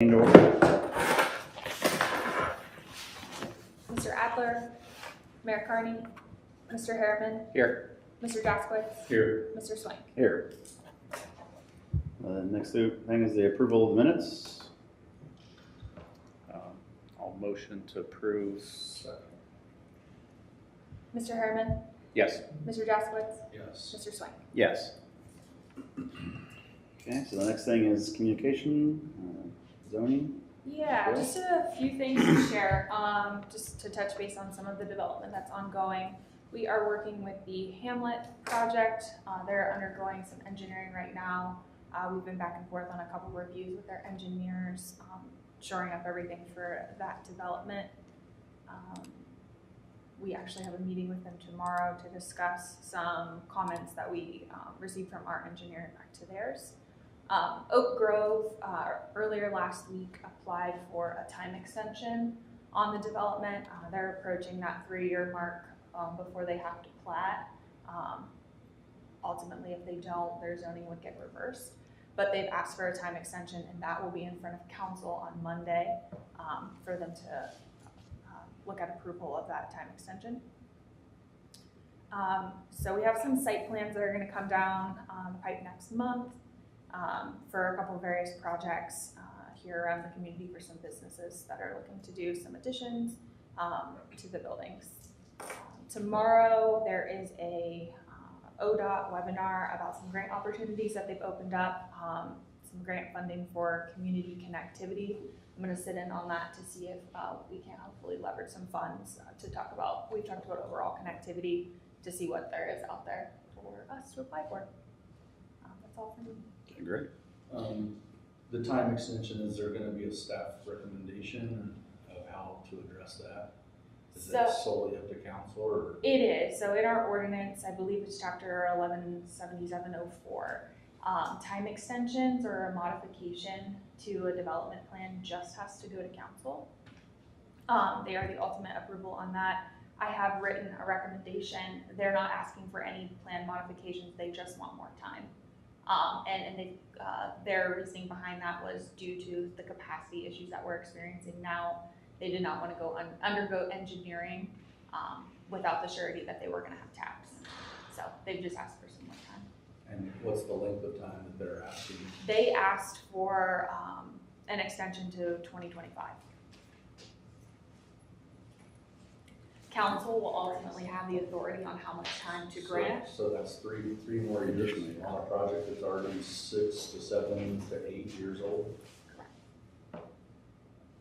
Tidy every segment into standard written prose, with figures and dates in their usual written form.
Mr. Adler, Mayor Carney, Mr. Harriman, Here. Mr. Jaskowitz, Here. Mr. Swank. Here. Next thing is the approval of the minutes. I'll motion to approve. Mr. Harriman, Yes. Mr. Jaskowitz, Yes. Mr. Swank. Yes. Okay, so the next thing is communication, zoning. Yeah, Sure. just a few things to share, just to touch base on some of the development that's ongoing. We are working with the Hamlet project. They're undergoing some engineering right now. We've been back and forth on a couple reviews with their engineers, shoring up everything for that development. We actually have a meeting with them tomorrow to discuss some comments that we received from our engineer back to theirs. Oak Grove, earlier last week, applied for a time extension on the development. They're approaching that 3-year mark before they have to plat. Ultimately, if they don't, their zoning would get reversed. But they've asked for a time extension, and that will be in front of council on Monday for them to look at approval of that time extension. So we have some site plans that are going to come down the pipe next month for a couple of various projects here around the community for some businesses that are looking to do some additions to the buildings. Tomorrow there is a ODOT webinar about some grant opportunities that they've opened up, some grant funding for community connectivity. I'm going to sit in on that to see if we can hopefully leverage some funds to talk about. We've talked about overall connectivity to see what there is out there for us to apply for. That's all for me. Okay, great. The time extension, is there gonna be a staff recommendation of how to address that? Is it solely up to council or? It is. So in our ordinance, I believe it's chapter 117704, time extensions or a modification to a development plan just has to go to council. They are the ultimate approval on that. I have written a recommendation. They're not asking for any plan modifications. They just want more time. And their reasoning behind that was due to the capacity issues that we're experiencing now. They did not want to go undergo engineering without the surety that they were going to have taps. So they've just asked for some more time. And what's the length of time that they're asking? They asked for an extension to 2025. Council will ultimately have the authority on how much time to grant. So that's three more years on a project that's already 6 to 7 to 8 years old?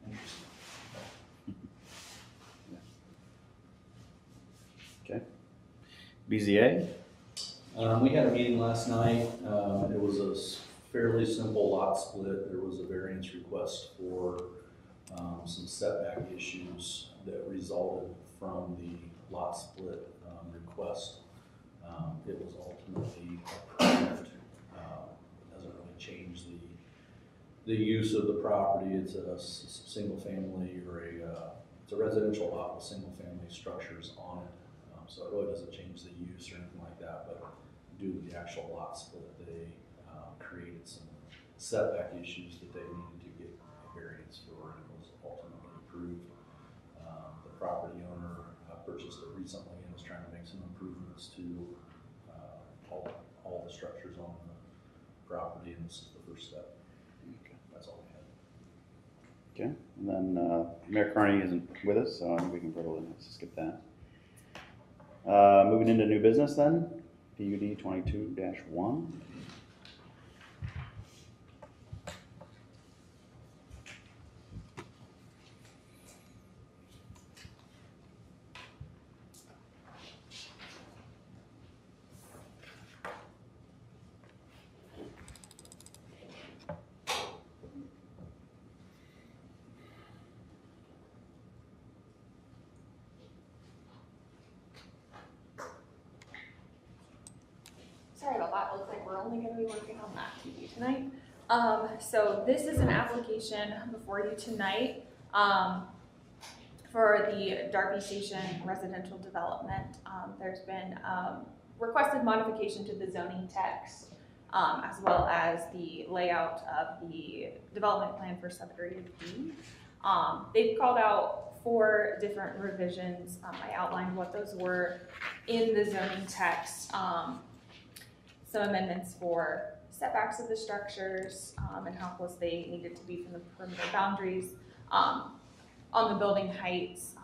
Interesting. Okay. BZA. We had a meeting last night. It was a fairly simple lot split. There was a variance request for some setback issues that resulted from the lot split request. It was ultimately approved. It doesn't really change the use of the property. It's a single family or it's a residential lot with single family structures on it. So it really doesn't change the use or anything like that, but due to the actual lot split, they created some setback issues that they needed to get a variance for, and it was ultimately approved. The property owner purchased it recently and is trying to make some improvements to all the structures on the property, and this is the first step. Okay. That's all we had. Okay. And then Mayor Carney isn't with us, so we can probably skip that. Moving into new business then, PUD 22-1. Sorry about that. Looks like we're only going to be working on that TV tonight. So this is an application before you tonight for the Darby Station residential development. There's been requested modification to the zoning text as well as the layout of the development plan for subarea B. They've called out 4 different revisions. I outlined what those were in the zoning text. Some amendments for setbacks of the structures and how close they needed to be from the perimeter boundaries. On the building heights,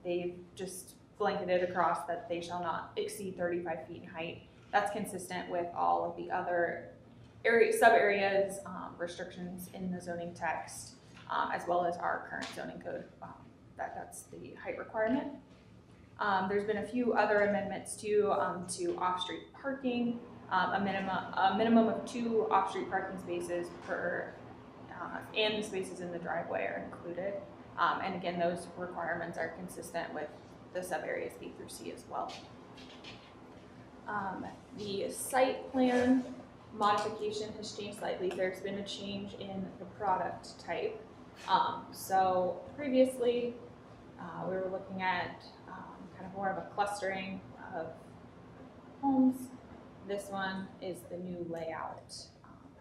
they've just blanketed across that they shall not exceed 35 feet in height. That's consistent with all of the other sub-areas, restrictions in the zoning text, as well as our current zoning code. That's the height requirement. There's been a few other amendments too, to off-street parking. A minimum of 2 off-street parking spaces per, and the spaces in the driveway are included. And again, those requirements are consistent with the sub-areas B through C as well. The site plan modification has changed slightly. There's been a change in the product type. So previously, we were looking at kind of more of a clustering of homes. This one is the new layout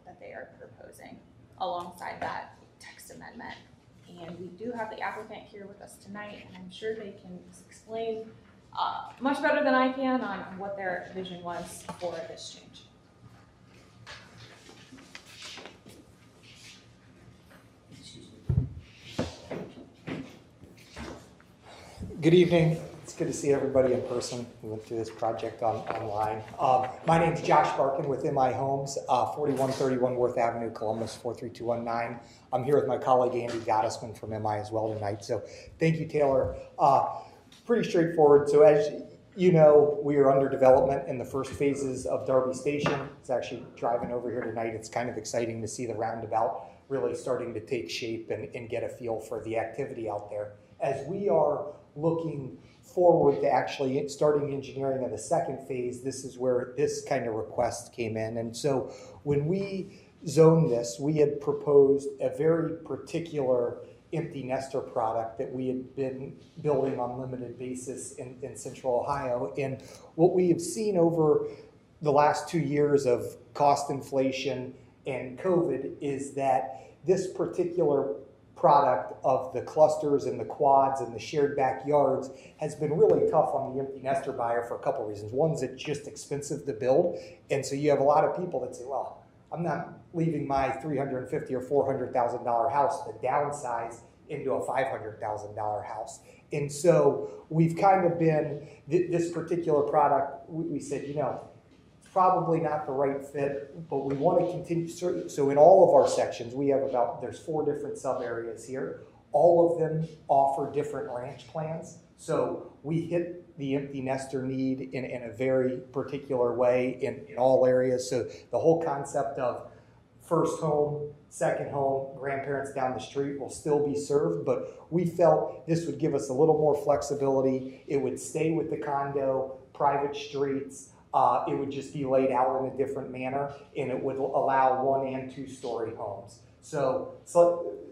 that they are proposing alongside that text amendment. And we do have the applicant here with us tonight, and I'm sure they can explain much better than I can on what their vision was for this change. Good evening. It's good to see everybody in person. We went through this project online. My name is Josh Barkin with MI Homes, 4131 Worth Avenue, Columbus, 43219. I'm here with my colleague Andy Gottesman from MI as well tonight. So thank you, Taylor. Pretty straightforward. So as you know, we are under development in the first phases of Darby Station. It's actually driving over here tonight. It's kind of exciting to see the roundabout really starting to take shape and get a feel for the activity out there. As we are looking forward to actually starting engineering of the second phase, this is where this kind of request came in. And so when we zoned this, we had proposed a very particular empty nester product that we had been building on a limited basis in Central Ohio. And what we have seen over the last 2 years of cost inflation and COVID is that this particular product of the clusters and the quads and the shared backyards has been really tough on the empty nester buyer for a couple of reasons. One is it's just expensive to build, and so you have a lot of people that say, well, I'm not leaving my $350,000 or $400,000 house to downsize into a $500,000 house. And so we've kind of been, this particular product, we said, you know, probably not the right fit, but we want to continue. So in all of our sections, we have there's 4 different sub areas here. All of them offer different ranch plans. So we hit the empty nester need in a very particular way in all areas. So the whole concept of first home, second home, grandparents down the street will still be served, but we felt this would give us a little more flexibility. It would stay with the condo, private streets. It would just be laid out in a different manner, and it would allow 1 and 2 story homes. So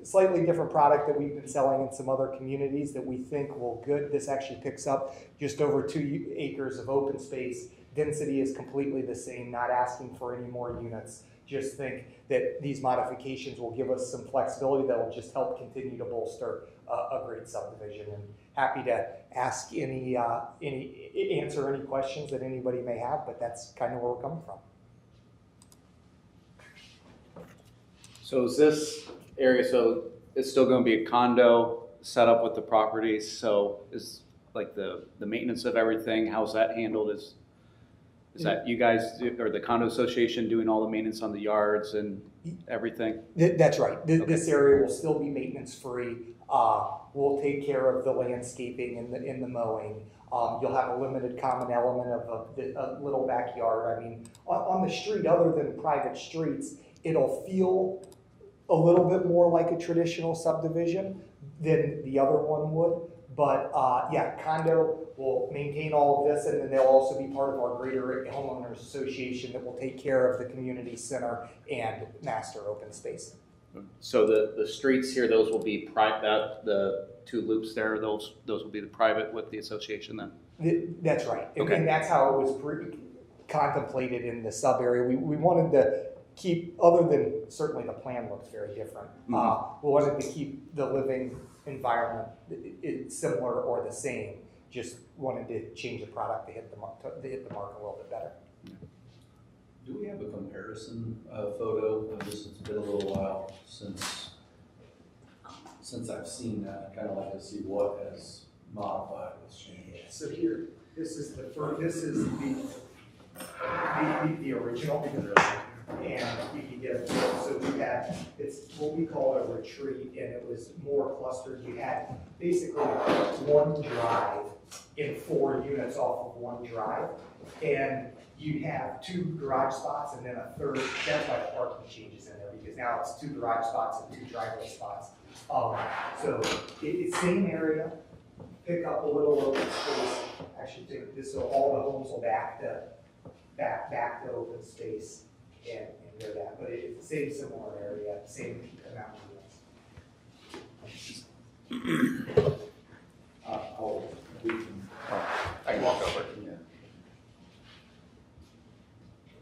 slightly different product that we've been selling in some other communities that we think will good. This actually picks up just over 2 acres of open space. Density is completely the same, not asking for any more units. Just think that these modifications will give us some flexibility that will just help continue to bolster a great subdivision. And happy to ask answer any questions that anybody may have, but that's kind of where we're coming from. So is this area, so it's still going to be a condo set up with the properties? So is like the maintenance of everything, how's that handled? Is that you guys or the condo association doing all the maintenance on the yards and everything? That's right. This area will still be maintenance free. We'll take care of the landscaping and the mowing. You'll have a limited common element of a little backyard. I mean, on the street, other than private streets, it'll feel a little bit more like a traditional subdivision than the other one would. But yeah, condo will maintain all of this, and then they'll also be part of our greater homeowners association that will take care of the community center and master open space. So the streets here, those will be private. The 2 loops there, those will be the private with the association then. That's right, Okay. and that's how it was contemplated in the sub area. We wanted to keep, other than certainly the plan looks very different. We wanted to keep the living environment similar or the same. Just wanted to change the product to hit the mark a little bit better. Do we have a comparison photo of this? It's been a little while since I've seen that. I kind of like to see what has modified, what's changed. So here, this is the first, this is the original, and you can get it. So we had, it's what we call a retreat, and it was more clustered. You had basically one drive in 4 units off of one drive, and you have 2 garage spots and then a third. That's why the parking changes in there, because now it's 2 garage spots and 2 driveway spots. So it's same area, pick up a little open space. Actually, take this, so all the homes will back to open space and go that. But it's the same similar area, same amount of units. I can walk over. Yeah.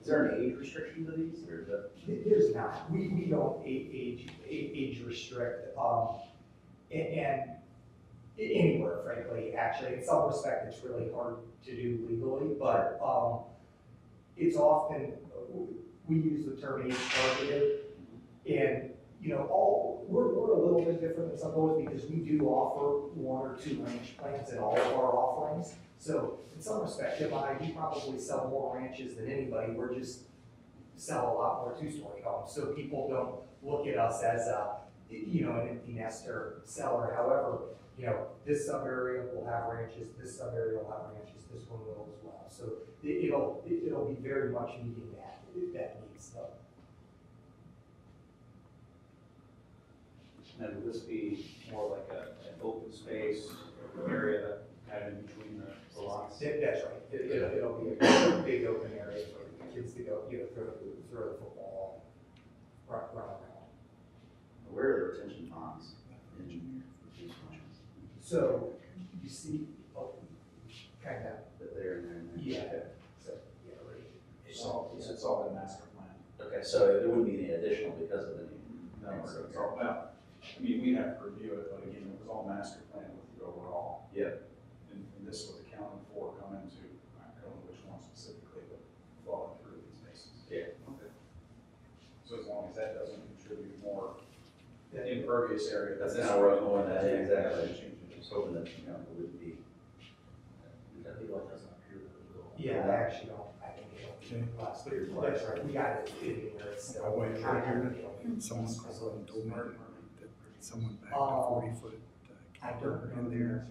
Is there an age restriction to these, or is that? There's not. We don't age restrict, and anywhere, frankly, actually. In some respect, it's really hard to do legally, but it's often, we use the term age targeted, and we're a little bit different than some others because we do offer 1 or 2 ranch plans in all of our offerings. So in some respect, we probably sell more ranches than anybody. We're just sell a lot more 2-story homes. So people don't look at us as an empty nester seller. However, this sub area will have ranches, this sub area will have ranches, this one will as well. So it'll be very much meeting that needs though. And would this be more like an open space area kind of in between the lots? That's right. It'll be a big open area for the kids to go, throw the football, run around. Where are the retention ponds engineered for these plants? So you see, kind of, That they're in there and there? yeah. So, yeah, right. It's all been master plan. Okay, so there wouldn't be any additional because of the new. No, it's all, well, I mean, we'd have to review it, but again, it was all master plan with the overall. Yeah. And this was accounted for coming to, I don't know which one specifically, but flowing through these bases. Yeah, okay. So as long as that doesn't contribute more impervious area. That's kind of where I was going with that, Yeah, exactly. change it. Just hoping that, it wouldn't be. That people like doesn't appear to go. Yeah, I actually don't, I think it'll last 3 or 4. That's right, we got it in here, it's still. I went right here. Someone Someone called and told me that someone backed a Oh. 40-foot. I don't know there,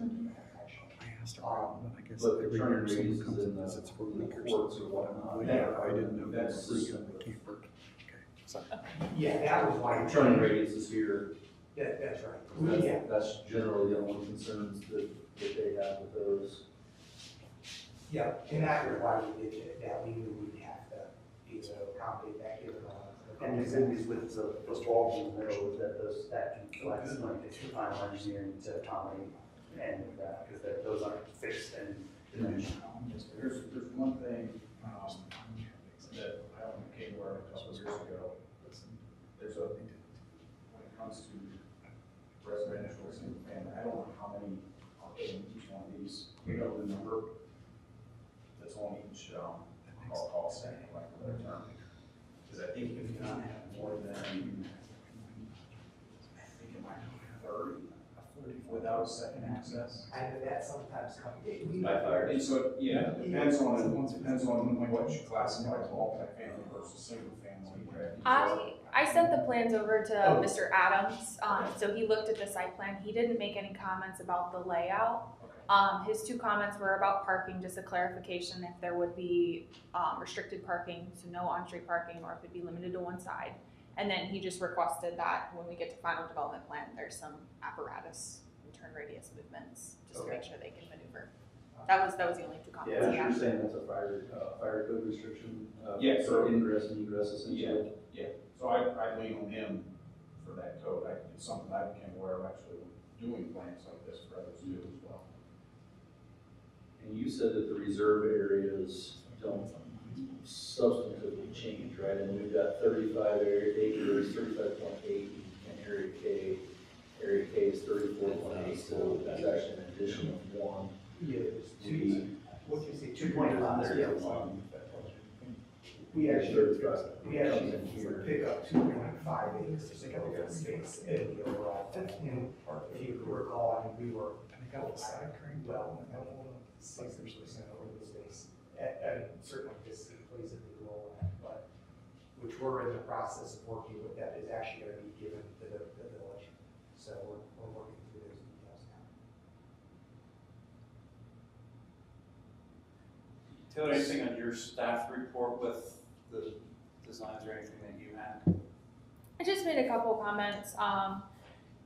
actually. I asked around, but I guess But every turn year someone radius comes in and the visits for a week or courts something. or whatnot. Yeah, I didn't know that That's was the- legal, it can't work. Okay, sorry. Yeah, that was why. Turning radius is here. That's right. That's, Yeah, that's generally the only concerns that they have with those. yeah, and that was why we did that, we knew we'd have to be able to accommodate that given And the good news with those walls in the middle is that that can flex, like it's final engineering to accommodate and because those aren't fixed and dimensional. There's one thing, that I came to learn a couple of years ago. There's when it comes to residential, single family, I don't know how many are in each one of these, the number that's on each, call stand, like for their term. Because I think if you not have more than, I think it might be 30 without a second access. I know that sometimes comes. By fire. And so, yeah, it depends on what you classify as multifamily versus single family. I sent the plans over to Oh. Mr. Adams, so he looked at the site plan. He didn't make any comments about the layout. His 2 comments were about parking, just a clarification if there would be restricted parking, so no on-street parking, or if it'd be limited to one side. And then he just requested that when we get to final development plan, there's some apparatus and turn radius movements, just to make sure they can maneuver. That was the only 2 comments Yeah, he you're had. saying that's a fire code restriction? Yeah, For ingress and egress essentially? So I lean on him for that code. It's something I became aware of actually doing plans like this for others too as well. And you said that the reserve areas don't substantively changed, right? And we've got 35 acres, 35.8 in Area K. Area K is 34.8, so that's actually an addition of one. Yeah, it's We, what'd you say, 2.5, there's yeah. one. We actually, we Comes actually in here. pick up 2.5 acres to take up open space in the overall. And if you recall, I mean, we were outside, well, 60% open space. And certainly this plays a big role in it, but, which we're in the process of working with, that is actually going to be given to the village. So we're working through those details now. Taylor, anything on your staff report with the designs or anything that you had? I just made a couple comments,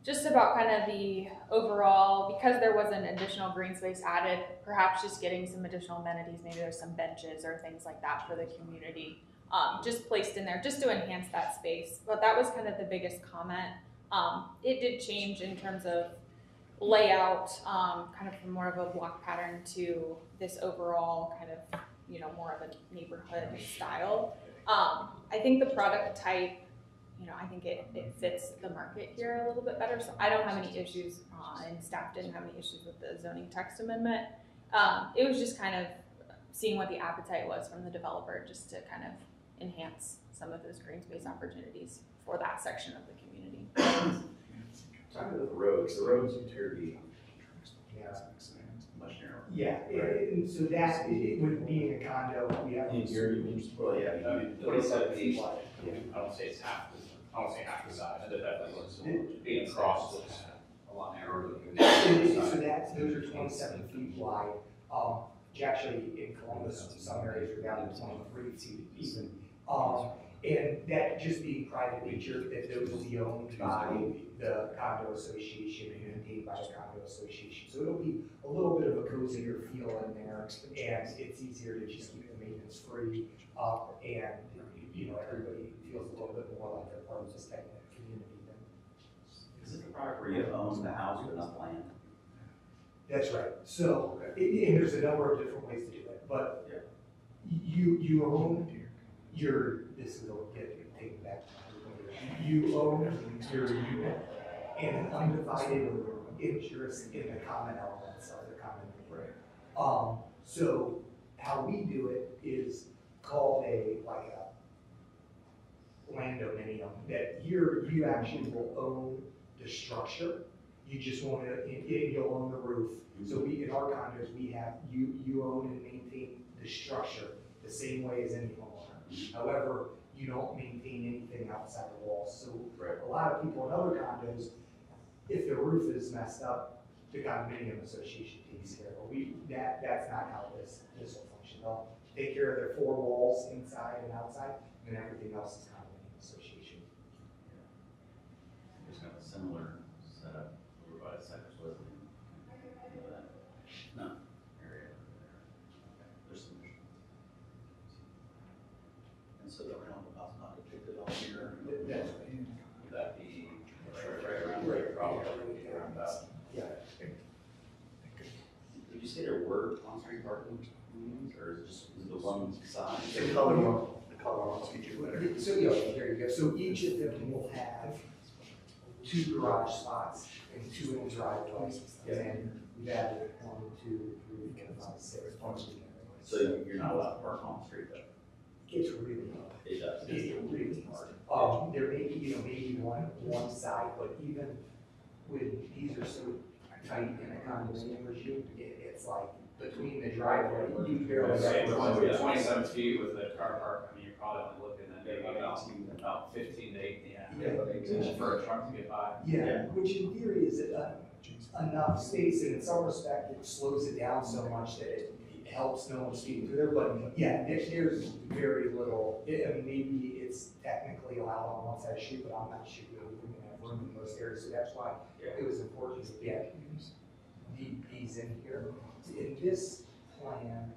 just about kind of the overall, because there was an additional green space added, perhaps just getting some additional amenities, maybe there's some benches or things like that for the community, just placed in there, just to enhance that space. But that was kind of the biggest comment. It did change in terms of layout, kind of from more of a block pattern to this overall kind of, you know, more of a neighborhood style. I think the product type, you know, I think it fits the market here a little bit better. So I don't have any issues, and staff didn't have any issues with the zoning text amendment. It was just kind of seeing what the appetite was from the developer, just to kind of enhance some of those green space opportunities for that section of the community. Talking about the roads appear to be Yeah. much narrower. Yeah, and so that, with being a condo, we have. In here, you mean? Well, yeah, you mean, 27 feet wide. Yeah. I don't say it's half, I don't say half the size, it definitely looks, being across looks a lot narrower than. So that's, those are 27 feet wide. Actually, in Columbus, some areas are down to 23 feet even. And that just being private nature, that those will be owned by the condo association and maintained by the condo association. So it'll be a little bit of a cozier feel in there, and it's easier to just keep the maintenance free up, and you know, everybody feels a little bit more like they're part of this type of community. Is it the product where you own the house but not land? That's right. So, and there's a number of different ways to do it, but you own your, this is a get taken back. You own your unit and an undivided interest in the common elements of the common unit. So how we do it is called a land dominium, that you actually will own the structure. You just want to, you'll own the roof. So in our condos, we have, you own and maintain the structure the same way as any homeowner. However, you don't maintain anything outside the walls. So a lot of people in other condos, if their roof is messed up, the condominium association takes care of it. That's not how this will function. They'll take care of their four walls inside and outside, and everything else is condominium association. There's kind of a similar setup over by Cypress Wesleyan. You know that? No, area over there. Okay, there's some. And so the round about not depicted on here. That's Would that be right around right. there? Probably around that. Yeah. Did you say there were on-street parking units, or is it just the one side? The color on speech better. So, yeah, there you go. So each of them will have 2 garage spots and 2 in the driveway. And then we've added 1, 2, 3, 4, 5, 6 parking areas. So you're not allowed to park on the street though? It's really hard. It does. It's really hard. There may be, maybe one side, but even when these are so tight in a condominium regime, it's like between the driveway, you barely. Say 27 feet with the car park, I mean, you're probably only looking at maybe about 15 to 18, Yeah. for a truck to get by. Yeah, which in theory is enough space, and in some respect, it slows it down so much that it helps no one speeding through there, but yeah, there's very little, I mean, maybe it's technically allowed on one side of the street, but I'm not sure we're going to have room in most areas, so that's why it was important to get these in here. And this plan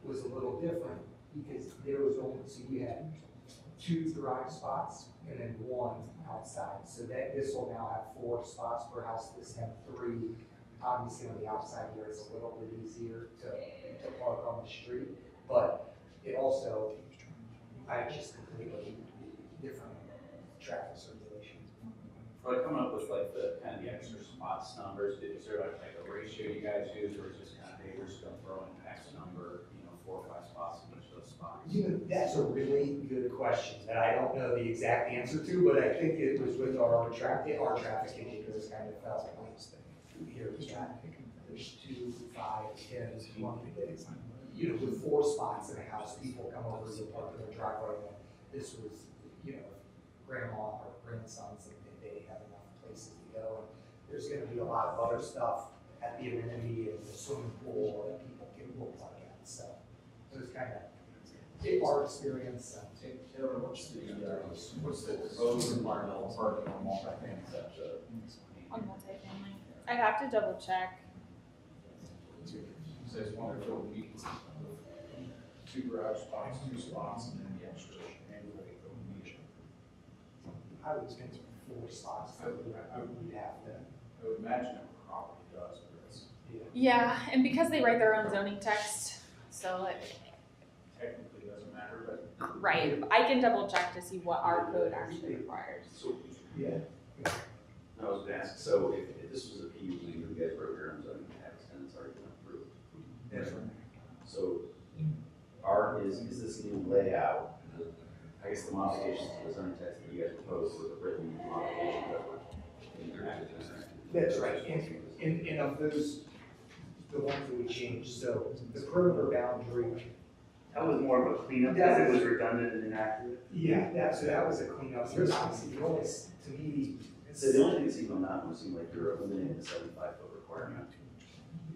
was a little different, because there was only, so you had 2 garage spots and then 1 outside. So that this will now have 4 spots per house. This had 3. Obviously on the outside here, it's a little bit easier to park on the street. But it also, I just completely different traffic circulation. Like coming up with like the kind of the extra spots numbers, is there like a ratio you guys use, or is it just kind of, hey, we're just gonna throw in X number, 4 or 5 spots in each of those spots? You know, that's a really good question that I don't know the exact answer to, but I think it was with our traffic indicators kind of felt like here we got, there's 2, 5, 10, 20, you know, with 4 spots in a house, people come over to park in their driveway, and this was, you know, grandma or grandsons, and they have enough places to go. And there's gonna be a lot of other stuff at the amenity and the swimming pool that people can look like at, so it was kind of our experience. Taylor, what's the code environmental parking on multi-family section? On multifamily. I'd have to double check. It says one or 2 weeks, 2 garage spots, 2 spots, and then the extra annually illumination. I would think 4 spots, so we'd have to. I would imagine it probably does, but it's Yeah, and because they write their own zoning text, so technically doesn't matter, but. right, I can double check to see what our code actually requires. So, Yeah. I was gonna ask, so if this was a PUD, you guys wrote your own zoning text and it's already been approved. That's right. So, is this new layout, I guess the modifications to the zoning text that you guys proposed were the written modifications that were enacted? That's right, and of those, the ones that we changed, so the perimeter boundary. That was more of a cleanup, because it was redundant and inaccurate. Yeah, that was a cleanup. There's obviously, the only, to me, So the only thing that seemed on that one seemed like you're eliminating the 75-foot requirement.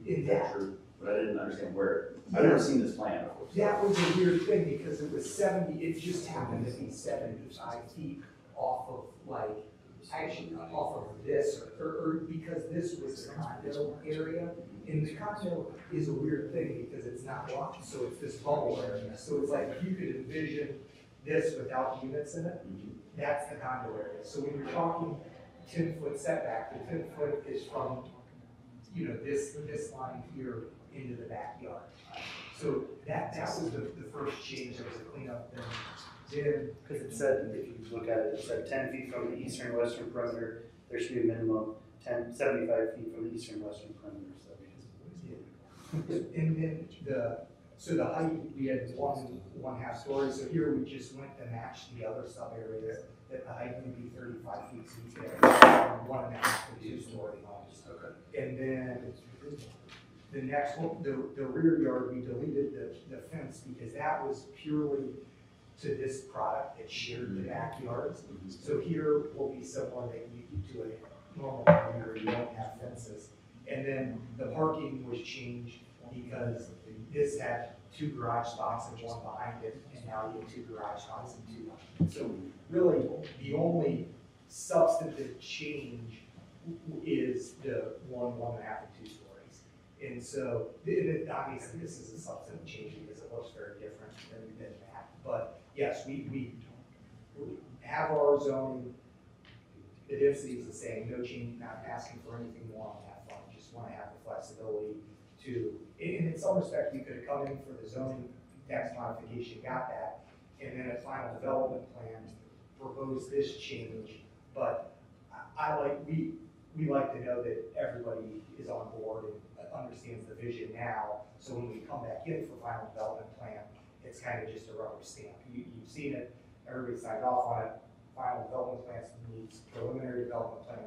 in that, True, but I didn't understand where, I've never seen this plan before. that was a weird thing because it was 70, it just happened to be 75 feet off of like, actually off of this, or because this was the condo area. And the condo is a weird thing because it's not blocked, so it's this bubble area. So it's like you could envision this without units in it. That's the condo area. So when you're talking 10-foot setback, the 10-foot is from, you know, this line here into the backyard. So that was the first change. There was a cleanup then. Because it said, if you look at it, it said 10 feet from the eastern and western perimeter, there should be a minimum 75 feet from the eastern and western perimeter. And then so the height, we had 1.5 stories, so here we just went to match the other sub areas, that the height would be 35 feet, so you could have 1.5 to 2-story homes. Okay. And then the next one, the rear yard, we deleted the fence because that was purely to this product that shared the backyards. So here will be similar that you do a normal rear, you don't have fences. And then the parking was changed because this had 2 garage spots and 1 behind it, and now you have 2 garage spots and 2. So really, the only substantive change is the 1.5, and 2 stories. And so, obviously, this is a substantive change because it looks very different than that. But yes, we have our zoning. The density is the same, no change, not asking for anything more on that front. Just want to have the flexibility to, and in some respect, we could have come in for the zoning tax modification, got that, and then a final development plan proposed this change. But we like to know that everybody is on board and understands the vision now. So when we come back in for final development plan, it's kind of just a rubber stamp. You've seen it, everybody signed off on it. Final development plans needs preliminary development plan.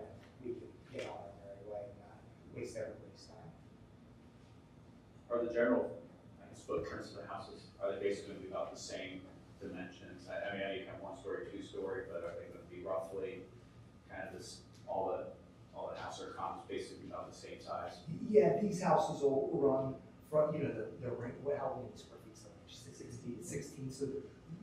We can get on it right away and not waste everybody's time. Are the general, I guess, footprints of the houses, are they basically going to be about the same dimensions? I mean, I know you have 1-story, 2-story, but are they going to be roughly kind of this, all the houses or condos basically about the same size? Yeah, these houses will run from, you know, the how many square feet? So 16, so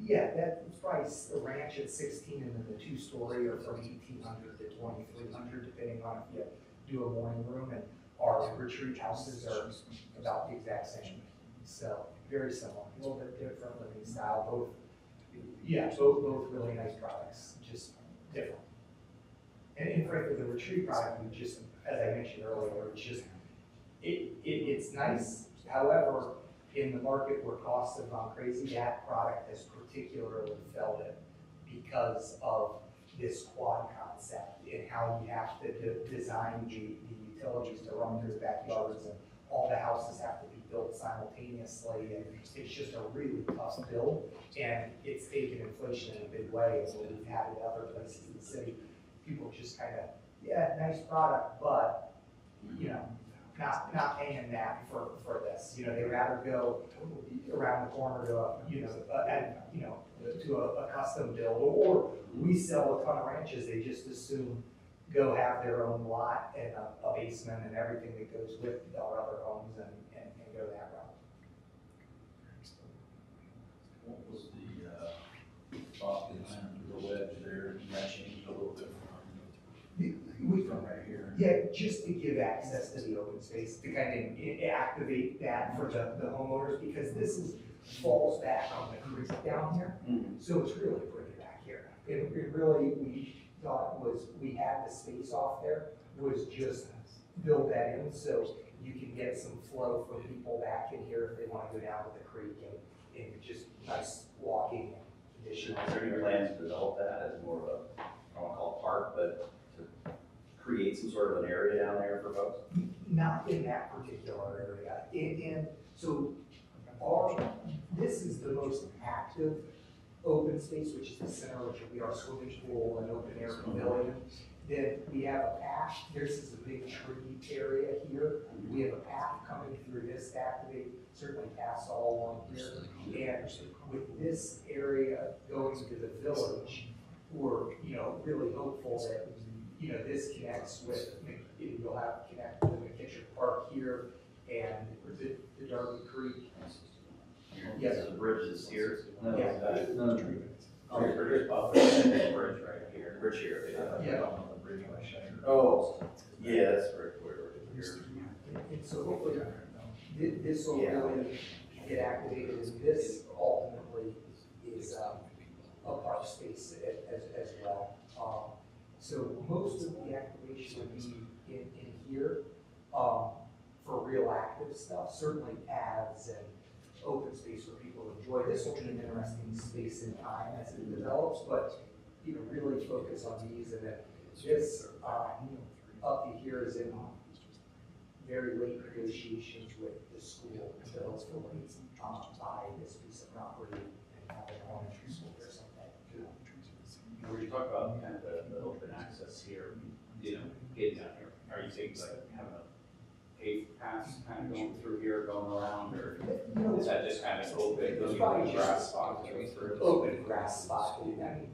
yeah, that's probably a ranch at 16, and then the 2-story are from 1,800 to 2,300, depending on if you do a morning room. And our retreat houses are about the exact same. So very similar, a little bit different living style. Both really nice products, just different. And frankly, the retreat product, we just, as I mentioned earlier, it's just it's nice. However, in the market where costs have gone crazy, that product has particularly felt it because of this quad concept and how you have to design the utilities to run through the backyards, and all the houses have to be built simultaneously, and it's just a really tough build, and it's taken inflation in a big way, and so we've had it other places in the city. People just kind of, yeah, nice product, but, you know, not paying that for this. You know, they'd rather go around the corner to a custom build, or we sell a ton of ranches, they just assume go have their own lot and a basement and everything that goes with our other homes and go that route. What was the thought behind the wedge there? And that changed a little bit from right here. Yeah, just to give access to the open space, to kind of activate that for the homeowners, because this falls back on the creek down here. So it's really pretty back here. It really, we thought we had the space off there, was just build that in so you can get some flow for people back in here if they want to go down to the creek, and just nice walking conditions. Is there any plans to develop that as more of a, I don't want to call it park, but to create some sort of an area down there for folks? Not in that particular area. And so this is the most active open space, which is the center, which will be our swimming pool and open air pavilion. Then we have a path, this is a big tree area here. We have a path coming through this to activate, certainly paths all along here. And with this area going to the village, we're, you know, really hopeful that, you know, this connects with, you'll have connect with McKittrick Park here and the Darby Creek. Yes, the bridge is here. No, Yeah. no. Oh, the bridge is above, there's a bridge right here, bridge here. Yeah. On the bridge by Shiner. Oh, yeah, that's where here. And so hopefully, this will really get activated, and this ultimately is a park space as well. So most of the activation will be in here for real active stuff, certainly paths and open space where people enjoy. This will be an interesting space in time as it develops, but you know, really focus on these, and then this up to here is in very late negotiations with the school to hopefully buy this piece of property and have an elementary school or something. Where you talk about kind of the open access here, you know, getting down here, are you thinking like having a paved path kind of going through here, going around, or is that just kind of open, It's those probably grass spots going through? open grass spot. I mean,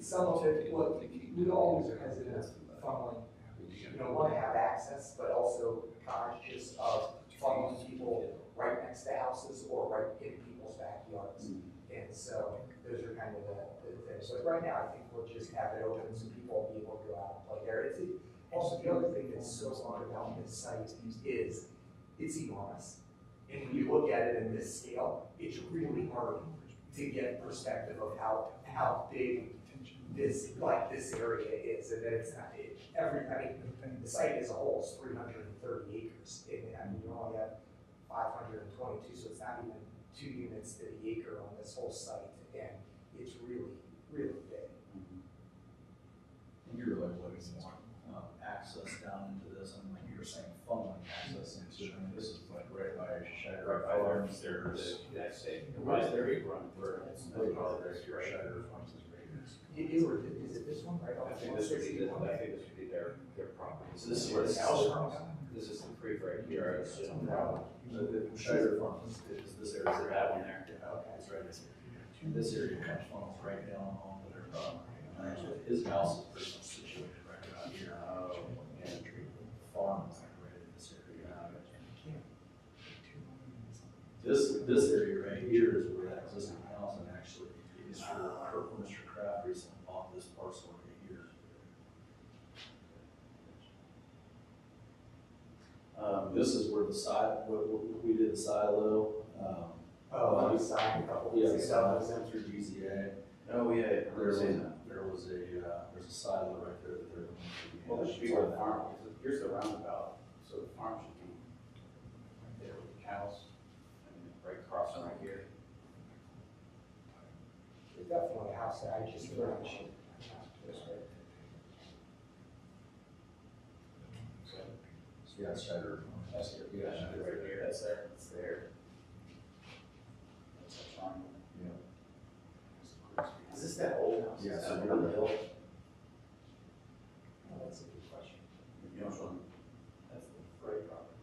some of it, what we always are hesitant of funneling, you know, want to have access, but also conscious of funneling people right next to houses or right in people's backyards. And so those are kind of the things. So right now, I think we'll just have it open so people will be able to go out and play there. Also, the other thing that's so smart about this site is it's enormous. And when you look at it in this scale, it's really hard to get perspective of how big this area is. And that it's not, the site as a whole is 330 acres. And I mean, you only have 522, so it's not even 2 units to the acre on this whole site. And it's really, really big. And you're really looking more access down into this, and like you were saying, funneling access into it. I mean, this is like right by Shiner Farms. There's That's it. Why is there a run for it? there's your Shiner Farms is right here. Is it this one right off? I think this would be their property. So this is where the house is. This is the creek right here, I assume. The Shiner Farms is this area. Is it that one there? Okay, it's right here. This area kind of funnels right down onto their property. And actually, his house is pretty much situated right around here. And the farm is like right in this area. This area right here is where that existing house, and actually Mr. Kraft recently bought this parcel right here. This is where the side, we did the silo. Oh, we signed a couple Yeah, weeks silo ago. went through GZA. Oh, yeah. There's a silo right there that they're. Well, this should be where the farm, here's the roundabout, so the farm should be right there with the cows. I mean, right across from right here. There's definitely a house that I just mentioned. Yeah, it's better. That's here, yeah, right here, that's there, it's there. That's a triangle. Is this that old house? Yeah, Is so that you're on the hill. Oh, that's a good question. You know which one? That's the Frey property.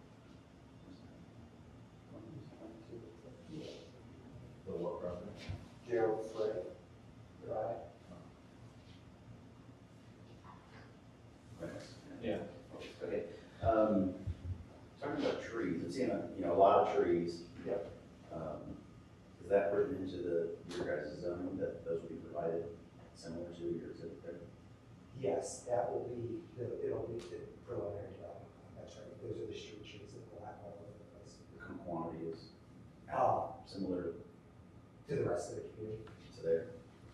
The what property? Gerald Frey, right? Yeah. Okay, talking about trees, I'm seeing, a lot of trees. Yep. Is that written into your guys' zoning, that those will be provided similar to yours? Yes, that will be, it'll be the preliminary development. That's right. Those are the street trees that will happen all over the place. The quantity is Uh, similar to the rest of the community. to there?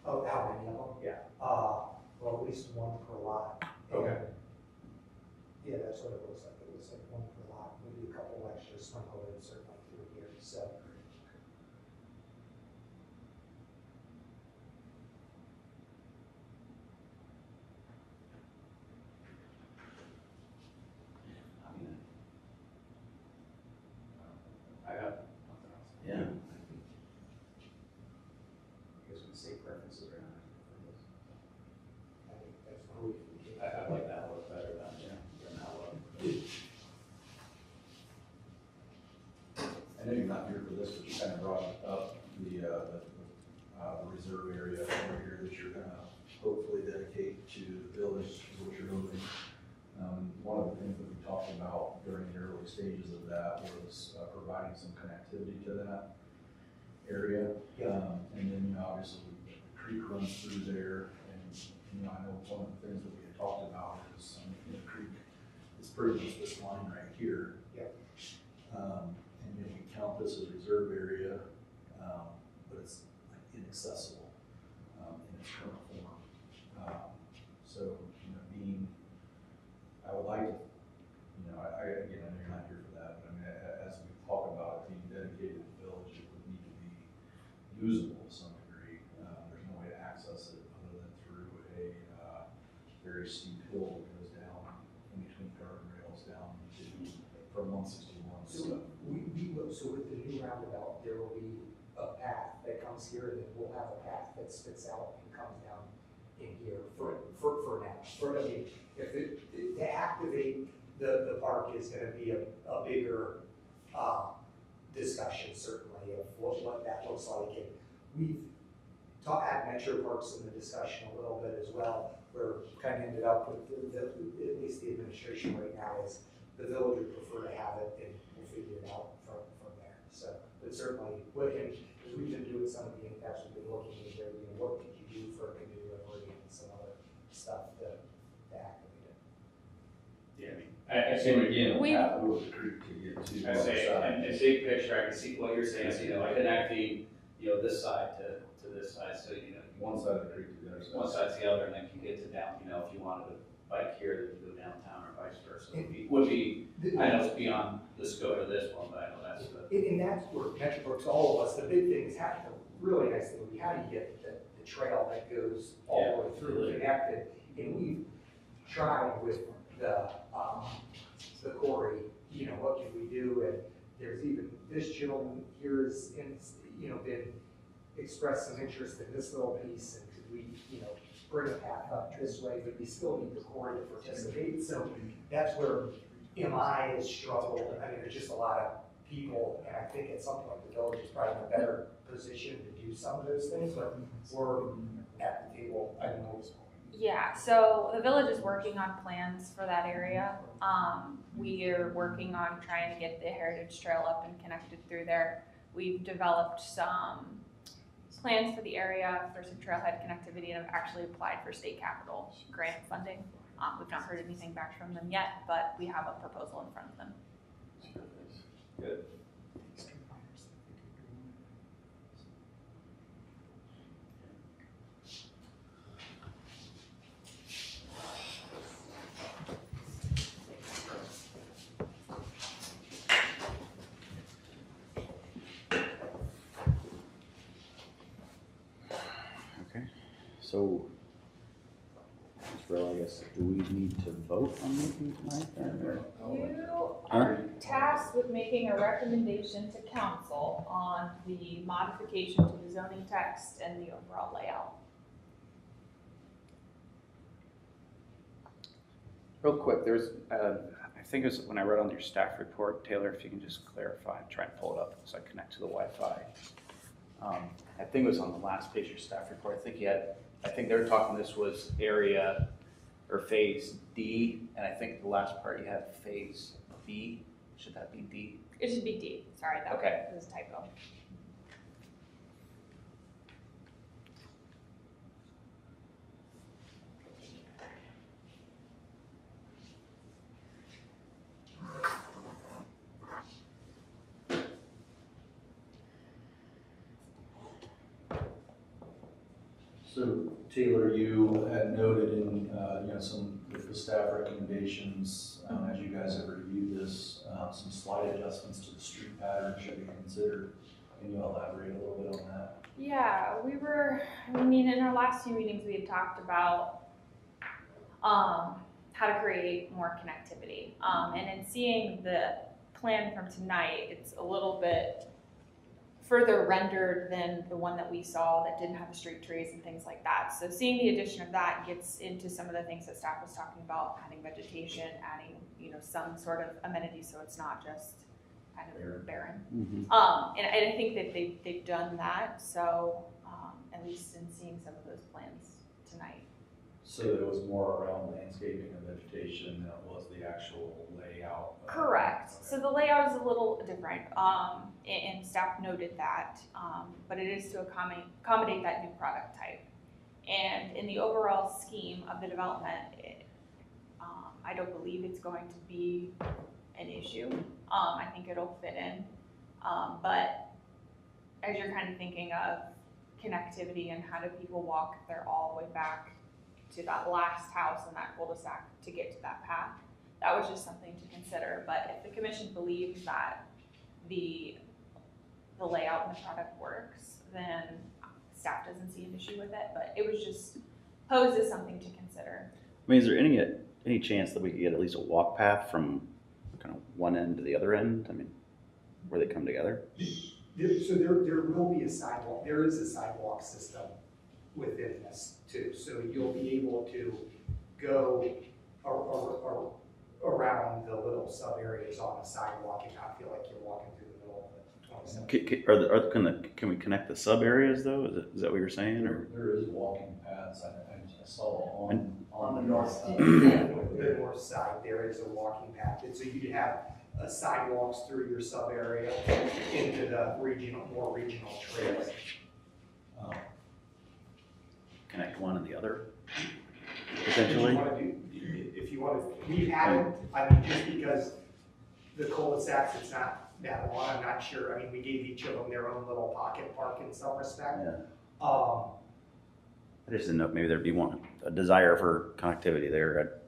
Oh, how many of them? Yeah. Well, at least one per lot. Okay. And, yeah, that's what it looks like. It looks like one per lot, maybe a couple extra sprinkled in certainly through here, so. I mean, I got nothing else. Yeah. You guys want to say preferences or not? I think that's great. I like that look better than that look. I know you're not here for this, but you kind of brought up the reserve area over here that you're gonna hopefully dedicate to the village, is what you're hoping. One of the things that we talked about during the early stages of that was providing some connectivity to that area. And then, obviously, the creek runs through there, and, I know one of the things that we had talked about is, the creek is pretty much this line right here. Yep. And we count this as reserve area, but it's like inaccessible, in its current form. So, I would like to, again, I know you're not here for that, but as we talk about it being dedicated to the village, it would need to be usable to some degree. There's no way to access it other than through a very steep hill that goes down in between guardrails down from 161. So we will, so with the new roundabout, there will be a path that comes here, and then we'll have a path that spits out and comes down in here for now. I mean, if to activate the park is gonna be a bigger, discussion certainly of what that looks like. And we've had Metro Parks in the discussion a little bit as well, where we kind of ended up with at least the administration right now is the village would prefer to have it, and we'll figure it out from there. So, but certainly, because we've been doing some of the impacts, we've been looking at here, what could you do for a canoe and some other stuff to activate it. Yeah, I see what again. We- Have to go to the creek to get to. I say, in big picture, I can see what you're saying, like connecting, this side to this side, so, One side of the creek to the other side. one side to the other, and then you get to down, if you wanted to bike here, then you go downtown or vice versa. Would be, I know it's beyond the scope of this one, but I know that's the. And that's where Metroworks, all of us, the big thing is how, the really nice thing would be how do you get the trail that goes all the way through connected? And we've tried with the quarry, what can we do? And there's even, this gentleman here is been expressed some interest in this little piece, and could we, bring a path up this way, but we still need the quarry to participate. So that's where MI has struggled. I mean, there's just a lot of people, and I think at some point the village is probably in a better position to do some of those things, but we're at the table. I don't know. Yeah, so the village is working on plans for that area. We are working on trying to get the Heritage Trail up and connected through there. We've developed some plans for the area for some trailhead connectivity and have actually applied for state capital grant funding. We've not heard anything back from them yet, but we have a proposal in front of them. Good. So, Israel, I guess, do we need to vote on anything tonight then, or? You are tasked with making a recommendation to council on the modification to the zoning text and the overall layout. Real quick, there's, I think it was when I read on your staff report, Taylor, if you can just clarify, try and pull it up so I connect to the Wi-Fi. I think it was on the last page of your staff report. I think they were talking this was area or phase D, and I think the last part you had phase B. Should that be D? It should be D, sorry, that Okay. was a typo. So Taylor, you had noted in, some of the staff recommendations, as you guys have reviewed this, some slight adjustments to the street pattern should be considered. Can you elaborate a little bit on that? Yeah, in our last few meetings, we had talked about how to create more connectivity. And in seeing the plan from tonight, it's a little bit further rendered than the one that we saw that didn't have the street trees and things like that. So seeing the addition of that gets into some of the things that staff was talking about, adding vegetation, adding, some sort of amenity so it's not just kind of barren. Mm-hmm. And I think that they've done that, so at least in seeing some of those plans tonight. So it was more around landscaping and vegetation than it was the actual layout? Correct. So the layout is a little different, and staff noted that, but it is to accommodate that new product type. And in the overall scheme of the development, I don't believe it's going to be an issue. I think it'll fit in, but as you're kind of thinking of connectivity and how do people walk if they're all the way back to that last house in that cul-de-sac to get to that path, that was just something to consider. But if the commission believes that the layout and the product works, then staff doesn't see an issue with it, but it was just posed as something to consider. I mean, is there any chance that we could get at least a walk path from kind of one end to the other end? I mean, where they come together? So there will be a sidewalk, there is a sidewalk system within this too. So you'll be able to go around the little sub areas on a sidewalk and not feel like you're walking through the middle of the 27. Can we connect the sub areas though? Is that what you're saying? Or There is walking paths, I saw on the the north side. the north side, there is a walking path. And so you'd have sidewalks through your sub area into the more regional trails. connect one and the other If potentially? you want to, we haven't, I mean, just because the cul-de-sacs, it's not that long, I'm not sure. I mean, we gave each of them their own little pocket park in some respect. Yeah. I just didn't know if maybe there'd be a desire for connectivity there.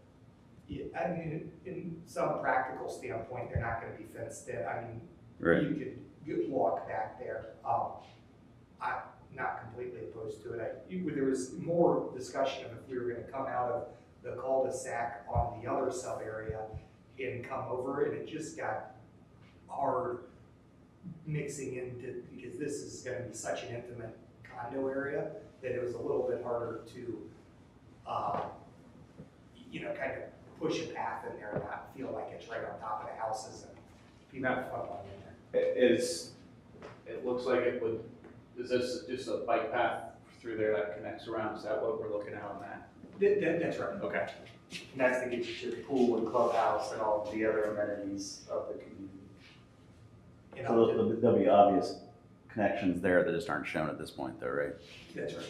Yeah, I mean, in some practical standpoint, they're not going to be fenced in. I mean, Right. you could walk back there. I'm not completely opposed to it. There was more discussion of if we were going to come out of the cul-de-sac on the other sub area and come over, and it just got hard mixing into, because this is going to be such an intimate condo area that it was a little bit harder to, kind of push a path in there and not feel like it's right on top of the houses and people have fun on in there. It looks like it would, is this just a bike path through there that connects around? Is that what we're looking at on that? That's right. Okay. And that's to get you to the pool and clubhouse and all the other amenities of the community. You So know, there'll be obvious connections there that just aren't shown at this point though, right? that's right.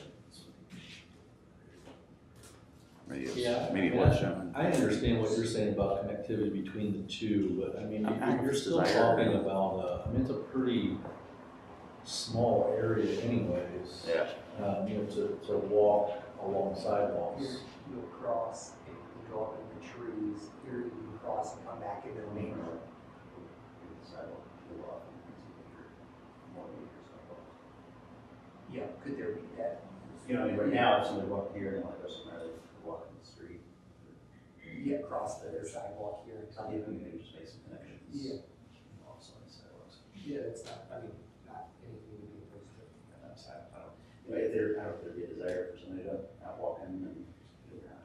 Maybe it was shown. I understand what you're saying about connectivity between the two, but I mean, you're still Desire. talking about, it's a pretty small area anyways. Yeah. To walk along sidewalks. You'll cross, and you can go up in the trees, here you can cross and come back into the main road. Yeah, could there be that? You know, I mean, right now, if somebody walking here, they want to go somewhere, they walk in the street. Yeah, across their sidewalk here. Some people maybe just make some connections. Yeah. Also, on the sidewalks. Yeah, it's not, I mean, not anything to be opposed to. And that's, I don't, you know, if there, I don't know if there'd be a desire for somebody to out walk in and do that.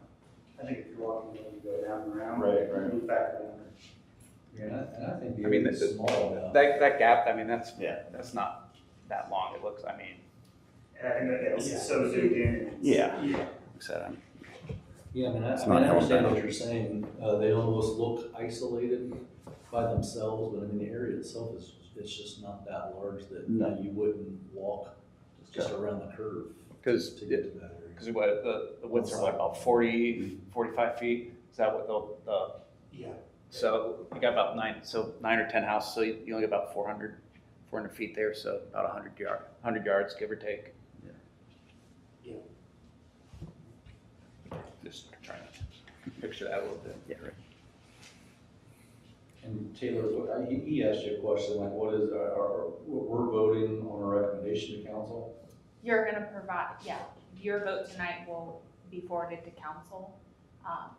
I think if you're walking, you go down and around. Right. Move back around. Yeah, and I think the I mean, area's the- small enough. That gap, I mean, that's not that long, it looks, I mean. And I think that it's so zoomed in. It's- Yeah. Yeah. Like I said, Yeah, I mean, It's I not understand what Alabama. you're saying. They almost look isolated by themselves, but I mean, the area itself is, it's just not that large that No. you wouldn't walk just around the curve Because, to get to that area. because what, the widths are what, about 40, 45 feet? Is that what the, Yeah. so you got about 9 or 10 houses, so you only get about 400 feet there, so about 100 yards, give or take. Yeah. Just trying to picture that a little bit. yeah, right. And Taylor, he asked you a question, like, what is, we're voting on a recommendation to council? You're gonna provide, yeah, your vote tonight will be forwarded to council,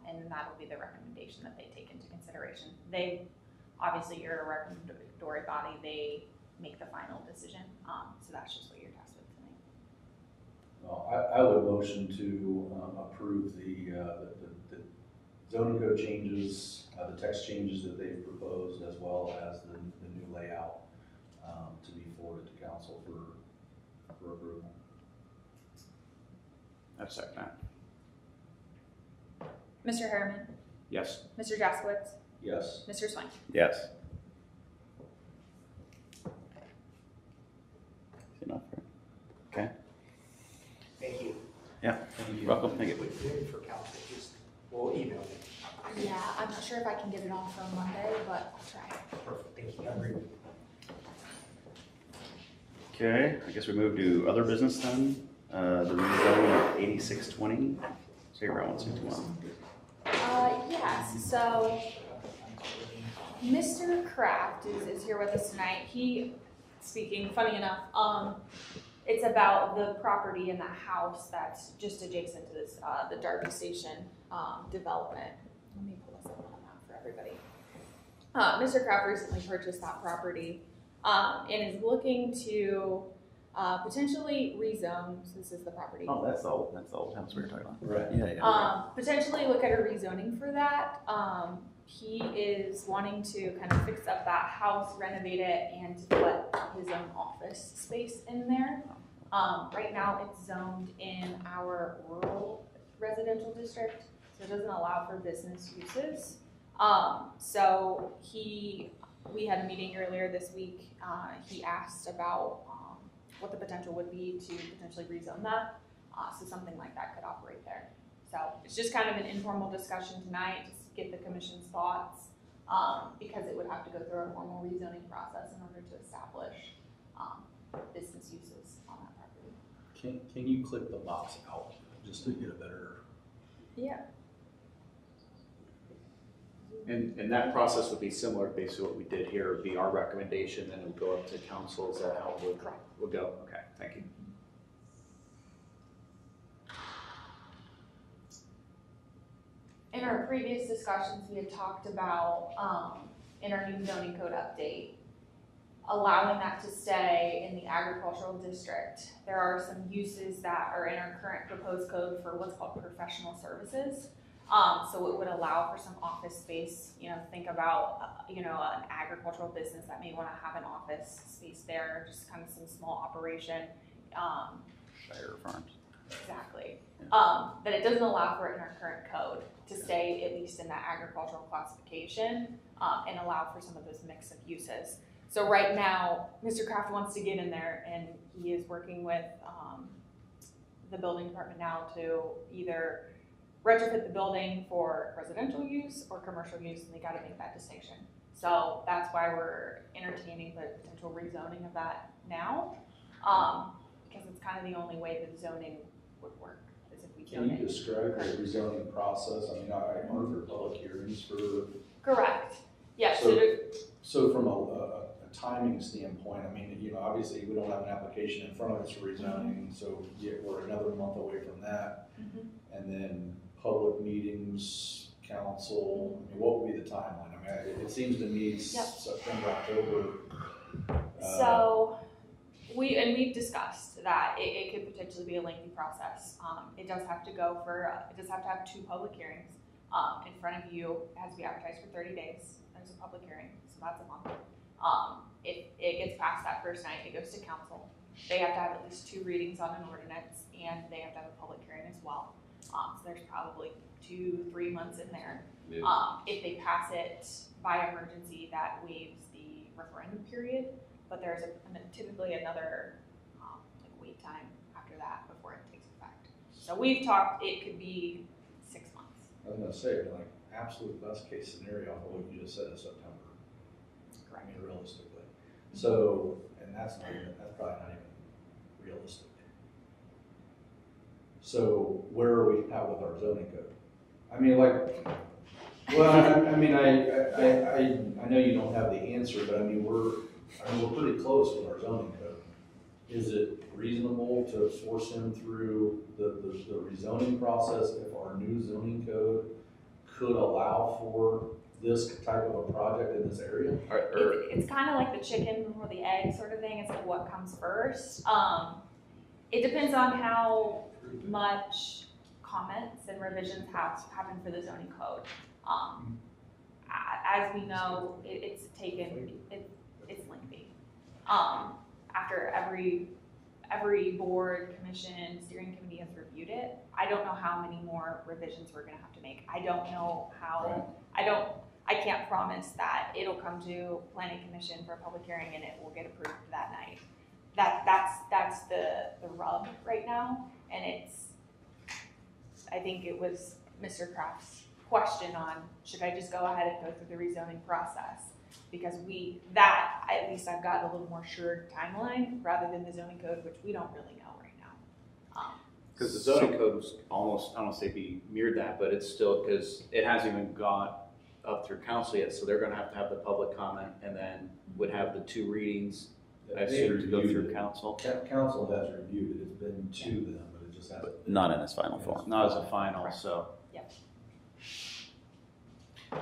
and then that'll be the recommendation that they take into consideration. They, obviously, you're a recommendatory body, they make the final decision, so that's just what you're tasked with tonight. Well, I would motion to approve the zoning code changes, the text changes that they've proposed, as well as the new layout to be forwarded to council for approval. That's second that. Mr. Harriman, Yes. Mr. Jaskowitz, Yes. Mr. Swank. Yes. Is enough, right? Okay, Thank you. yeah, you're welcome, thank you. Waiting for council, just, we'll email me. Yeah, I'm not sure if I can get it on for Monday, but I'll try. Perfect, thank you. I agree. Okay, I guess we move to other business then, the rezoning of 8620, State Route 161. Yes, so Mr. Kraft is here with us tonight. He, speaking, funny enough, it's about the property in the house that's just adjacent to this, the Darby Station, development. Let me pull this up on the map for everybody. Mr. Kraft recently purchased that property, and is looking to, potentially rezone, so this is the property. Oh, that's the old house we were talking about. Right. Yeah, yeah. Potentially look at a rezoning for that. He is wanting to kind of fix up that house, renovate it, and to put his own office space in there. Right now it's zoned in our rural residential district, so it doesn't allow for business uses. So we had a meeting earlier this week. He asked about what the potential would be to potentially rezone that. So something like that could operate there. So it's just kind of an informal discussion tonight, just to get the commission's thoughts, because it would have to go through a formal rezoning process in order to establish business uses on that property. Can you click the box out just to get a better? Yeah. And that process would be similar, basically what we did here, would be our recommendation, then it would go up to council, is that how it would go? Okay, thank you. In our previous discussions, we had talked about, in our new zoning code update, allowing that to stay in the agricultural district. There are some uses that are in our current proposed code for what's called professional services. So it would allow for some office space, think about, an agricultural business that may want to have an office space there, just kind of some small operation. Shire Farms. Exactly. But it doesn't allow for it in our current code to stay at least in that agricultural classification, and allow for some of those mix of uses. So right now, Mr. Kraft wants to get in there, and he is working with the building department now to either retrofit the building for residential use or commercial use, and they gotta make that distinction. So that's why we're entertaining the potential rezoning of that now, because it's kind of the only way that zoning would work, is if we Can zone you it. describe the rezoning process? I mean, I wonder for public hearings for, Correct. Yeah, So- so so from a timing standpoint, I mean, obviously, we don't have an application in front of us for rezoning, so we're another month away from that. And then public meetings, council, I mean, what would be the timeline? I mean, it seems to me September, October. So, we've discussed that it could potentially be a lengthy process. It does have to have 2 public hearings, in front of you. It has to be advertised for 30 days. There's a public hearing, so that's a month. If it gets past that first night, it goes to council. They have to have at least 2 readings on an ordinance, and they have to have a public hearing as well. So there's probably 2-3 months in there. If they pass it by emergency, that waives the referendum period, but there's typically another wait time after that before it takes effect. So we've talked, it could be 6 months. I was gonna say, like, absolute best case scenario, off of what you just said is September. I mean, realistically. So, and that's probably not even realistic. So where are we at with our zoning code? I mean, like, well, I mean, I know you don't have the answer, but I mean, we're pretty close with our zoning code. Is it reasonable to force him through the rezoning process if our new zoning code could allow for this type of a project in this area? It's kind of like the chicken or the egg sort of thing. It's like what comes first. It depends on how much comments and revisions happen for the zoning code. As we know, it's lengthy. After every board, commission, steering committee has reviewed it, I don't know how many more revisions we're gonna have to make. I don't know how, I can't promise that it'll come to planning commission for a public hearing and it will get approved that night. That's the rub right now, and I think it was Mr. Kraft's question on, should I just go ahead and go through the rezoning process? Because at least I've got a little more sure timeline rather than the zoning code, which we don't really know right now. Because the zoning code was almost, I don't want to say be mirrored that, but it's still, because it hasn't even got up through council yet, so they're gonna have to have the public comment and then would have the 2 readings, I assume, to go through council. Council has reviewed it, it's been to them, but it just hasn't. But not in its final form. Not as a final, so. Yep.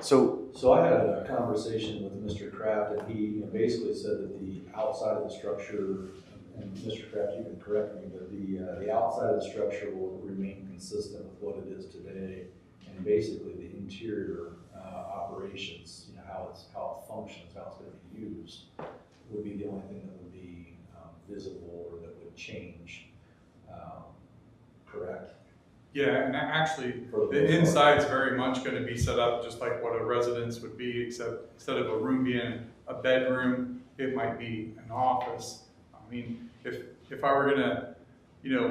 So I had a conversation with Mr. Kraft, and he basically said that the outside of the structure, and Mr. Kraft, you can correct me, but the outside of the structure will remain consistent with what it is today, and basically the interior operations, how it functions, how it's going to be used, would be the only thing that would be visible or that would change. Correct? Yeah, and actually, the inside's very much going to be set up just like what a residence would be, except instead of a room being a bedroom, it might be an office. I mean, if I were going to,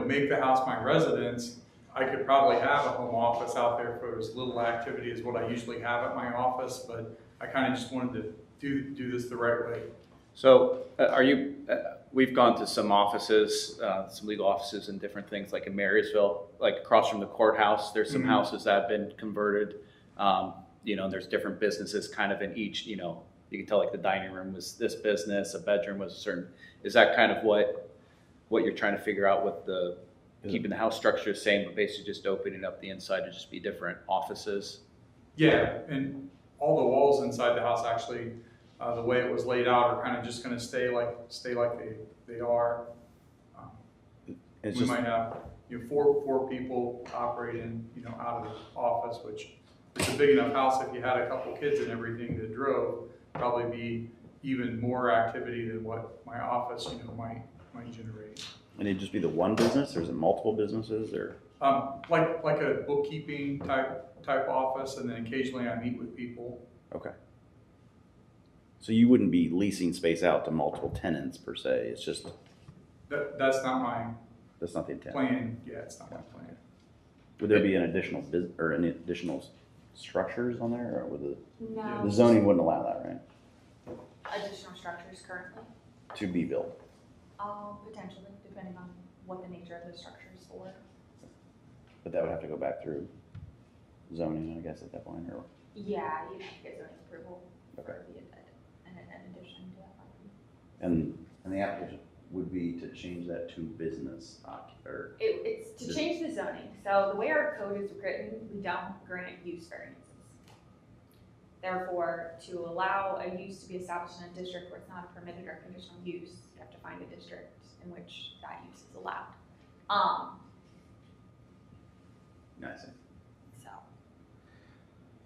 make the house my residence, I could probably have a home office out there for as little activity as what I usually have at my office, but I kind of just wanted to do this the right way. So we've gone to some offices, some legal offices and different things like in Marysville, like across from the courthouse, there's some houses that have been converted. And there's different businesses kind of in each, you can tell like the dining room was this business, a bedroom was a certain, is that kind of what you're trying to figure out with keeping the house structure the same, but basically just opening up the inside to just be different offices? Yeah, and all the walls inside the house actually, the way it was laid out, are kind of just going to stay like they are. We might have four people operating out of the office, which is a big enough house. If you had a couple kids and everything that drove, probably be even more activity than what my office might generate. And it'd just be the one business, or is it multiple businesses, or? Like a bookkeeping type office, and then occasionally I meet with people. Okay. So you wouldn't be leasing space out to multiple tenants per se, it's just? That's not the intent. plan. Yeah, it's not my plan. Would there be an additional any additional structures on there, or would No. the zoning wouldn't allow that, right? Additional structures currently? To be built? Potentially, depending on what the nature of the structure is for. But that would have to go back through zoning, I guess, at that point, or? Yeah, you'd have to get zoning approval Okay. for an addition to that property. And the application would be to change that to business or, It's to change the zoning. So the way our code is written, we don't grant use variances. Therefore, to allow a use to be established in a district where it's not a permitted or conditional use, you have to find a district in which that use is allowed. I see. So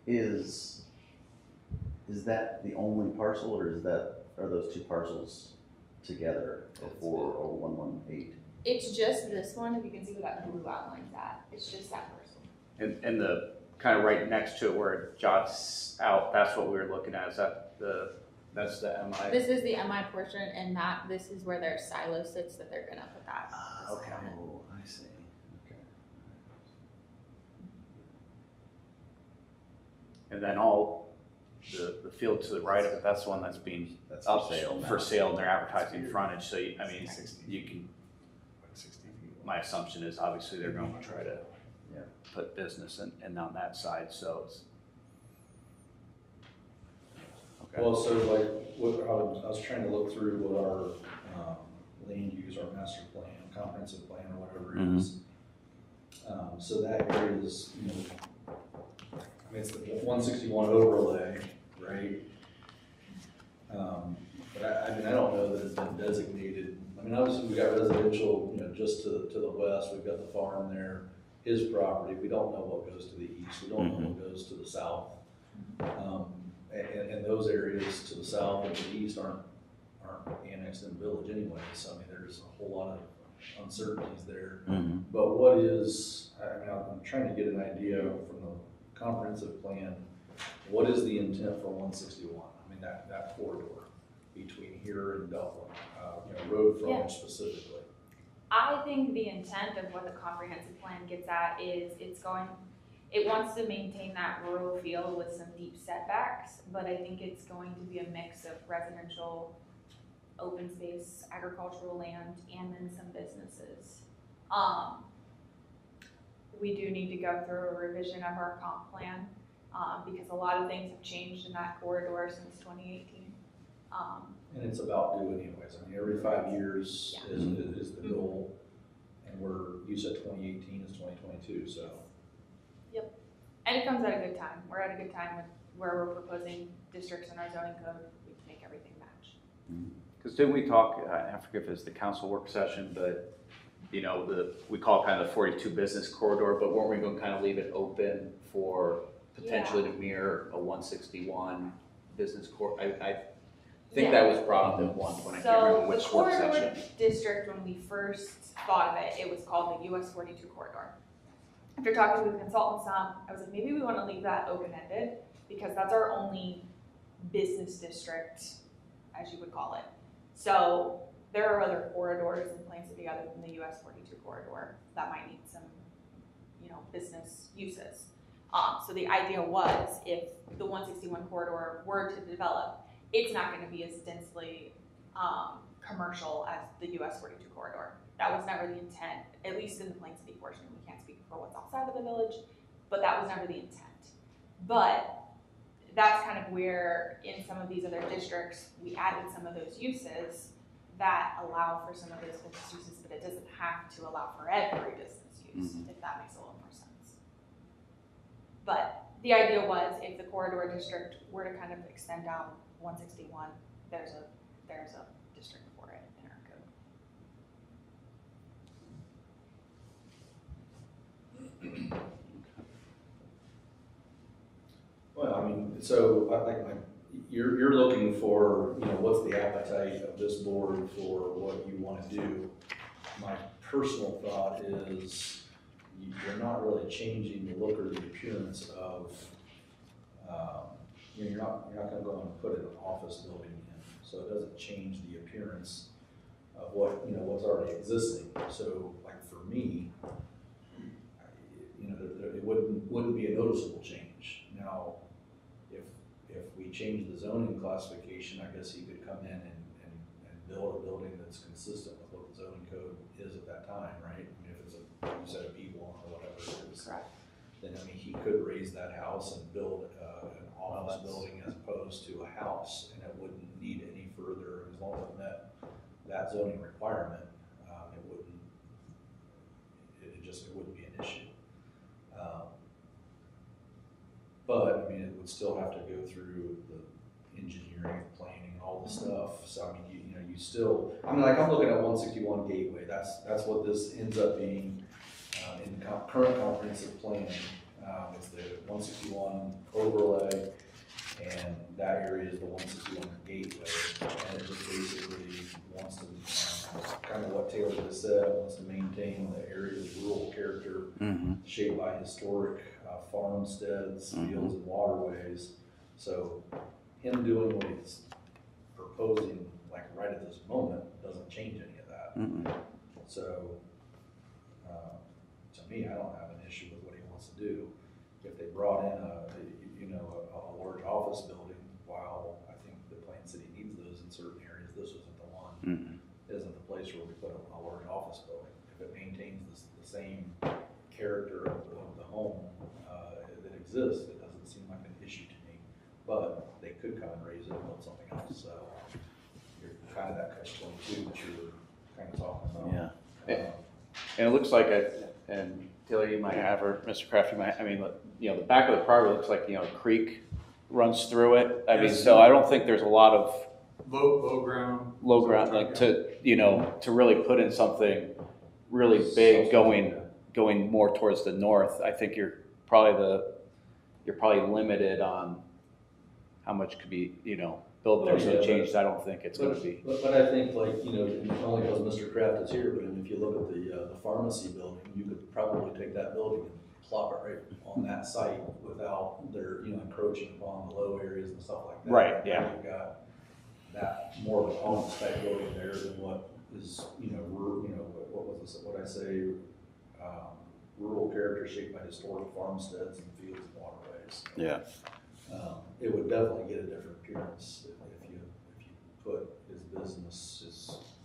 Is that the only parcel, or are those two parcels together for 118? it's just this one. If you can see where that blue outline's at, it's just that parcel. And the, kind of right next to it where it jots out, that's what we were looking at, is that that's the MI? This is the MI portion, and this is where their silo sits that they're gonna put that. Okay. Oh, I see. Okay. And then all the field to the right of it, that's the one that's being That's up for sale now. for sale, and they're advertising frontage, so you can, 60 feet. my assumption is obviously they're going to try to Yeah. put business in on that side, so it's. Okay. Well, so like, I was trying to look through what our land use, our master plan, comprehensive plan, or whatever it is. So that area is, I mean, it's the 161 overlay, right? But I mean, I don't know that it's been designated. I mean, obviously we got residential, just to the west. We've got the farm there, his property. We don't know what goes to the east. We don't know what goes to the south. And those areas to the south and the east aren't annexed in the village anyway. So I mean, there's a whole lot of uncertainties there. But what is, I mean, I'm trying to get an idea from the comprehensive plan, what is the intent for 161? I mean, that corridor between here and Dublin, road frontage specifically. I think the intent of what the comprehensive plan gets at is it wants to maintain that rural feel with some deep setbacks, but I think it's going to be a mix of residential, open space, agricultural land, and then some businesses. We do need to go through a revision of our comp plan because a lot of things have changed in that corridor since 2018. And it's about due anyways. I mean, every 5 years is the goal. And you said 2018 is 2022, so. Yep. And it comes at a good time. We're at a good time with where we're proposing districts in our zoning code. We can make everything match. Because didn't we talk, I forget if it was the council work session, but, we call it kind of the 42 business corridor, but weren't we going to kind of leave it open for potentially to mirror a 161 business corridor? I think that was brought up at one point. I can't remember which work So the corridor session. district, when we first thought of it, it was called the US 42 corridor. After talking with consultants, I was like, maybe we want to leave that open-ended because that's our only business district, as you would call it. So there are other corridors in Plain City other than the US 42 corridor that might need some, business uses. So the idea was if the 161 corridor were to develop, it's not going to be as densely commercial as the US 42 corridor. That was never the intent, at least in the Plain City portion. We can't speak for what's outside of the village, but that was never the intent. But that's kind of where in some of these other districts, we added some of those uses that allow for some of those business uses, but it doesn't have to allow for every business use, if that makes a little more sense. But the idea was if the corridor district were to kind of extend down 161, there's a district for it in our code. Well, I mean, so you're looking for, what's the appetite of this board for what you want to do. My personal thought is you're not really changing the look or the appearance of, you're not going to go and put an office building in, so it doesn't change the appearance of what's already existing. So, like for me, it wouldn't be a noticeable change. Now, if we change the zoning classification, I guess he could come in and build a building that's consistent with what the zoning code is at that time, right? I mean, if it's you said a B1 or whatever it is, then I mean, he could raise that house and build an office building as opposed to a house, and it wouldn't need any further, as long as it met that zoning requirement, it wouldn't be an issue. But, I mean, it would still have to go through the engineering, planning, and all the stuff. So, I mean, you know, you still, I mean, like, I'm looking at 161 Gateway. That's what this ends up being in the current comprehensive plan. It's the 161 overlay, and that area is the 161 Gateway. And it just basically wants to, kind of what Taylor just said, wants to maintain the area's rural character shaped by historic farmsteads, fields, and waterways. So him doing what he's proposing, like right at this moment, doesn't change any of that. So to me, I don't have an issue with what he wants to do. If they brought in a large office building, while I think the Plain City needs those in certain areas, this isn't the one. Isn't the place where we put a large office building. If it maintains the same character of the home that exists, it doesn't seem like an issue to me. But they could come and raise it and build something else. So you're kind of that catch-22 that you're kind of talking about. Yeah. And it looks like, and Taylor, you might have, or Mr. Kraft, you might, I mean, you know, the back of the property looks like, you know, a creek runs through it. I mean, so I don't think there's a lot of low ground, like to, you know, to really put in something really big going more towards the north. I think you're probably limited on how much could be, you know, built there. So it changed. I don't think it's going to be. But I think, like, you know, only because Mr. Kraft is here, but if you look at the pharmacy building, you could probably take that building and plop it right on that site without their, you know, encroaching upon the low areas and stuff like that. Right. Yeah. You've got that more of an office type building there than what is, you know, what was this? What I say? Rural character shaped by historic farmsteads and fields and waterways. Yeah. It would definitely get a different appearance if you put his business,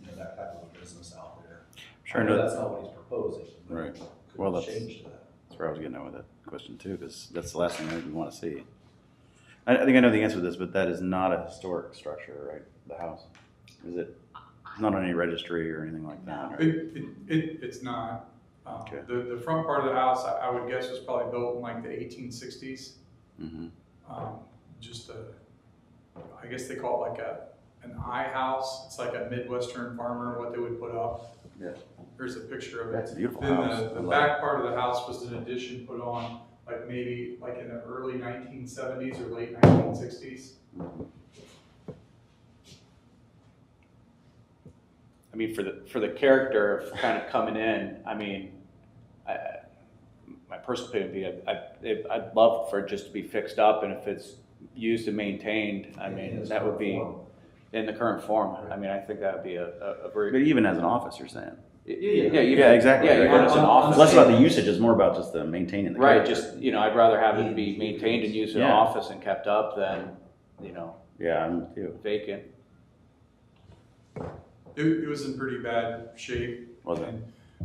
you know, that type of a business out there. Sure. I know that's not what he's proposing. But Right. could Well, that's change that. where I was getting at with that question too, because that's the last thing we want to see. I think I know the answer to this, but that is not a historic structure, right? The house, is it? Not on any registry or anything like that, right? It's not. Okay. The front part of the house, I would guess, was probably built in like the 1860s. Just I guess they call it like an I house. It's like a Midwestern farmer, what they would put up. Yeah. Here's a picture of it. That's a beautiful Then house. the back part of the house was an addition put on like maybe like in the early 1970s or late 1960s. I mean, for the character of kind of coming in, I mean, my personal opinion would be I'd love for it just to be fixed up, and if it's used and maintained, I mean, that would be in the current form. I mean, I think that would be a very. But even as an office, you're saying? Yeah, exactly. Yeah, even as an office. Less about the usage, it's more about just the maintaining the Right, character. just, you know, I'd rather have it be maintained and used in an Yeah. office and kept up than, you know, Yeah, I'm with you. vacant. It was in pretty bad shape. Was it? And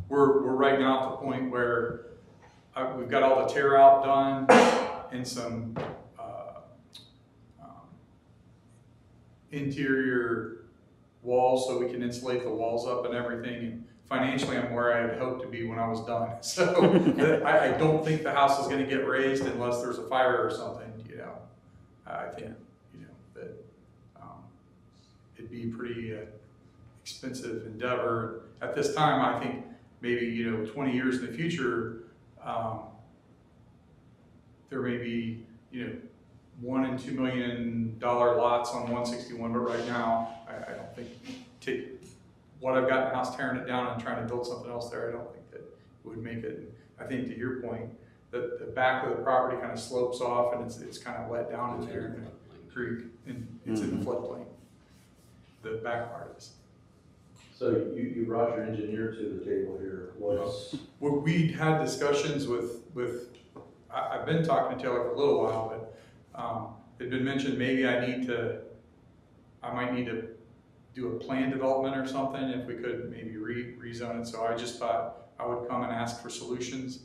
we're right now at the point where we've got all the tear out done and some interior walls so we can insulate the walls up and everything. And financially, I'm where I had hoped to be when I was done. So I don't think the house is going to get raised unless there's a fire or something. You know, I think that it'd be pretty expensive endeavor. At this time, I think maybe 20 years in the future, there may be $1 and $2 million lots on 161, but right now I don't think take what I've got in the house, tearing it down and trying to build something else there, I don't think that it would make it. I think to your point, that the back of the property kind of slopes off and it's kind of let down in there in the creek, and it's in the floodplain. The back part is. So you brought your engineer to the table here. We had discussions with I've been talking to Taylor for a little while, but it had been mentioned maybe I might need to do a plan development or something if we could maybe rezone it. So I just thought I would come and ask for solutions,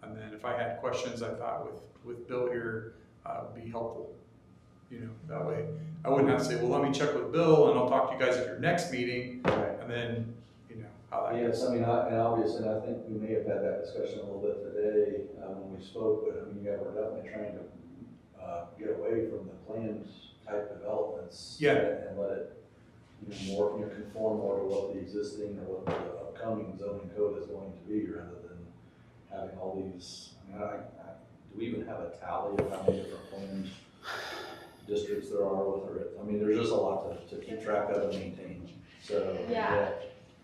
and then if I had questions, I thought with Bill here would be helpful. you know, that way I wouldn't have to say, well, let me check with Bill and I'll talk to you guys at your next meeting, Right. and then, you know, how that Yes, goes. I mean, and obviously, I think we may have had that discussion a little bit today, when we spoke, but I mean, yeah, we're definitely trying to, get away from the planned type developments. Yeah. And let it, you know, more, you know, conform more to what the existing or what the upcoming zoning code is going to be, rather than having all these, I mean, do we even have a tally of how many different planned districts there are with it? I mean, there's just a lot to keep track of and maintain, so. Yeah.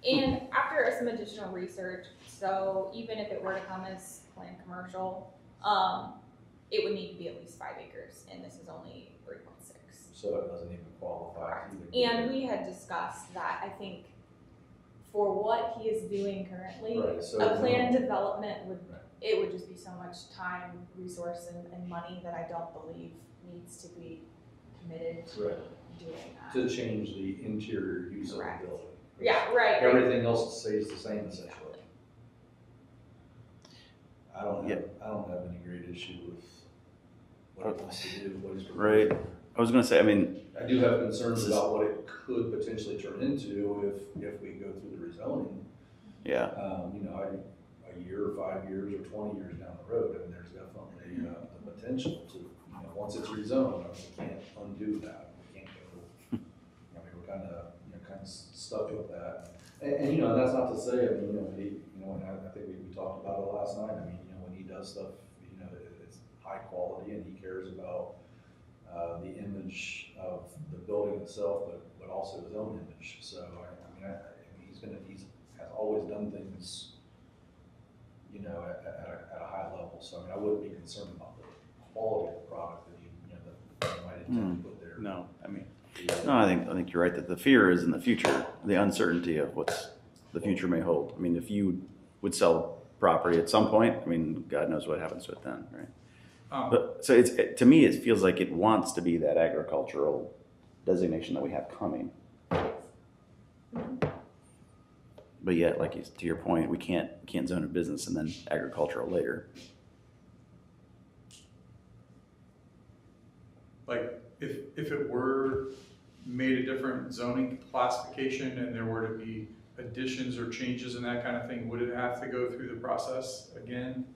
And after some additional research, so even if it were to come as planned commercial, it would need to be at least 5 acres, and this is only 3.6. So it doesn't even qualify. to even And we had discussed that, I think, for what he is doing currently, Right, so a planned development would, Right. it would just be so much time, resource, and money that I don't believe needs to be committed to Right. doing that. to change the interior use of the Correct. building. Yeah, right. Everything else stays the same essentially. I don't Yeah. have any great issue with what he wants to do, what he's Right. proposing. I was gonna say, I mean, I do have concerns about what it could potentially turn into if we go through the rezoning. yeah, You know, a year, 5 years, or 20 years down the road, I mean, there's definitely the potential to, you know, once it's rezoned, I mean, we can't undo that. We can't go, I mean, we're kind of stuck with that. And, you know, that's not to say, I mean, and I think we talked about it last night, I mean, you know, when he does stuff, you know, it's high quality and he cares about the image of the building itself, but also his own image. So, I mean, he's has always done things, you know, at a high level. So, I mean, I wouldn't be concerned about the quality of the product that he might intend to put there. no, I mean, no, I think you're right that the fear is in the future, the uncertainty of what's the future may hold. I mean, if you would sell property at some point, I mean, God knows what happens to it then, right? But so to me, it feels like it wants to be that agricultural designation that we have coming. But yet, to your point, we can't zone a business and then agricultural later. Like, if it were made a different zoning classification and there were to be additions or changes and that kind of thing, would it have to go through the process again?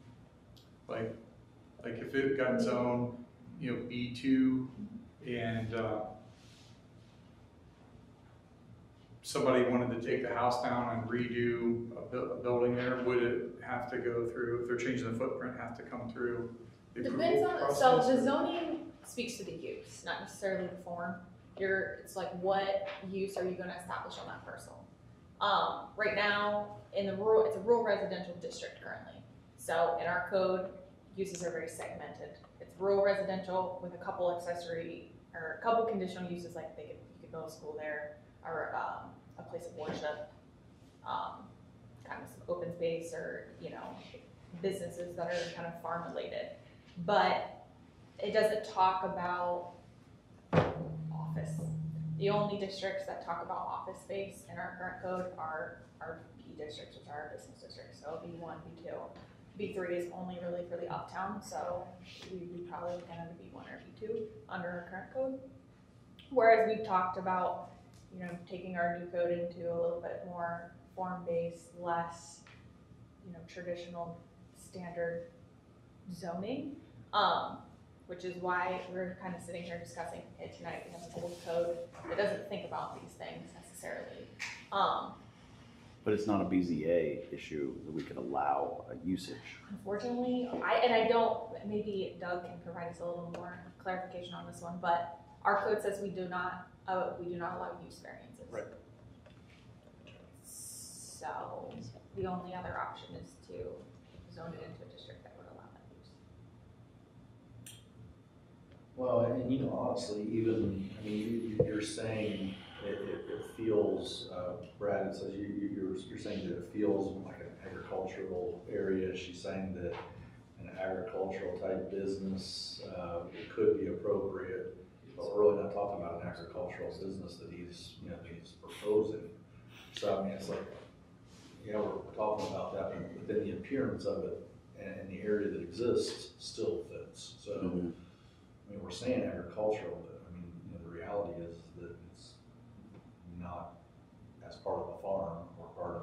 Like if it got zoned, you know, B2 and somebody wanted to take the house down and redo a building there, would it have to go through, if they're changing the footprint, have to come through the Depends approval on, so process? the zoning speaks to the use, not necessarily the form. It's like, what use are you gonna establish on that parcel? Right now, it's a rural residential district currently. So in our code, uses are very segmented. It's rural residential with a couple accessory, or a couple conditional uses, like you could build a school there, or a place of worship, kind of some open space, or, you know, businesses that are kind of farm related. But it doesn't talk about office. The only districts that talk about office space in our current code are P districts, which are our business districts, so B1, B2. B3 is only really for the uptown, so we'd probably look at a B1 or B2 under our current code. Whereas we've talked about, you know, taking our new code into a little bit more form-based, less, you know, traditional standard zoning, which is why we're kind of sitting here discussing it tonight. We have an old code that doesn't think about these things necessarily. But it's not a BZA issue that we could allow a usage. Unfortunately, maybe Doug can provide us a little more clarification on this one, but our code says we do not allow use variances. Right. So the only other option is to zone it into a district that would allow that use. Well, and you know, honestly, even, I mean, you're saying it feels, Brad, it says you're saying that it feels like an agricultural area. She's saying that an agricultural type business, it could be appropriate, but we're really not talking about an agricultural business that he's proposing. So, I mean, it's like, you know, we're talking about that, but then the appearance of it and the area that exists still fits. So, I mean, we're saying agricultural, but reality is that it's not as part of a farm or part of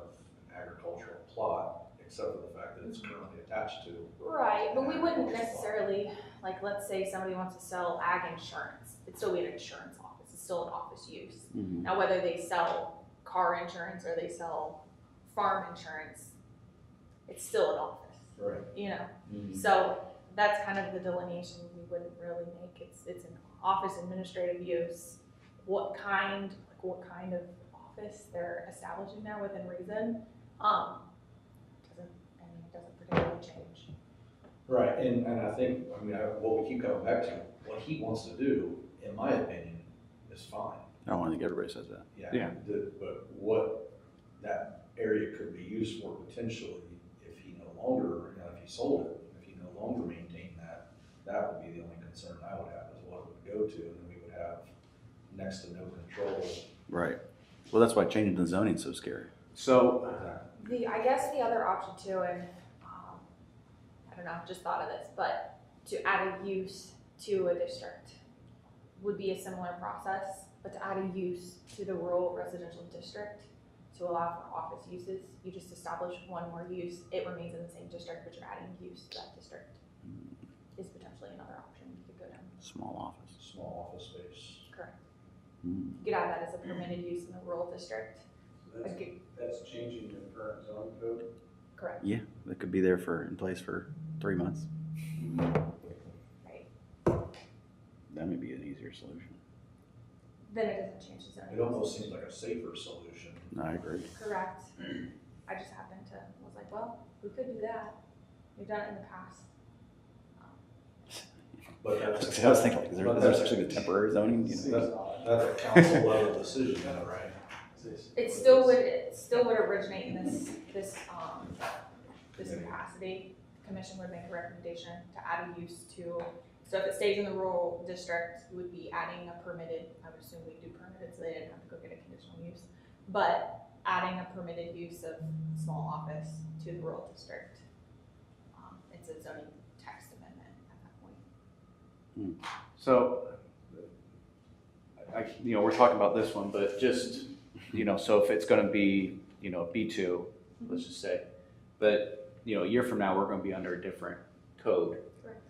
an agricultural plot, except for the fact that it's currently attached to. Right, but we wouldn't necessarily, like, let's say somebody wants to sell ag insurance, it'd still be an insurance office, it's still an office use. Mhm. Now, whether they sell car insurance or they sell farm insurance, it's still an office, Right. you know? So that's kind of the delineation we wouldn't really make. It's an office administrative use. What kind of office they're establishing there within reason, doesn't particularly change. Right, and I think, what we keep coming back to, what he wants to do, in my opinion, is fine. I don't think everybody says that. Yeah. But what that area could be used for potentially, if he no longer, if he sold it, if he no longer maintained that, that would be the only concern I would have, is what it would go to, and then we would have next to no control. Right. Well, that's why changing the zoning is so scary. So, I guess the other option too, and I don't know, just thought of this, but to add a use to a district would be a similar process, but to add a use to the rural residential district to allow for office uses, you just establish one more use, it remains in the same district, but you're adding use to that district. Is potentially another option you could go down. Small office. Small office space. Correct. Mm. You could add that as a permitted use in the rural district. That's changing the current zoning code? Correct. Yeah, that could be there in place for 3 months. Right. That may be an easier solution. Then it doesn't change the zoning. It almost seems like a safer solution. No, I agree. Correct. I just happened to, was like, well, we could do that. We've done it in the past. But that's. I was thinking, is there such a temporary zoning? You know? That's a council level decision, though, right? It still would originate in this capacity. Commission would make a recommendation to add a use to, so if it stays in the rural district, you would be adding a permitted, I would assume we do permitted, so they didn't have to go get a conditional use. But adding a permitted use of small office to the rural district. It's a zoning text amendment at that point. So, we're talking about this one, but just, so if it's gonna be, B2, let's just say, but, a year from now, we're gonna be under a different code. Correct.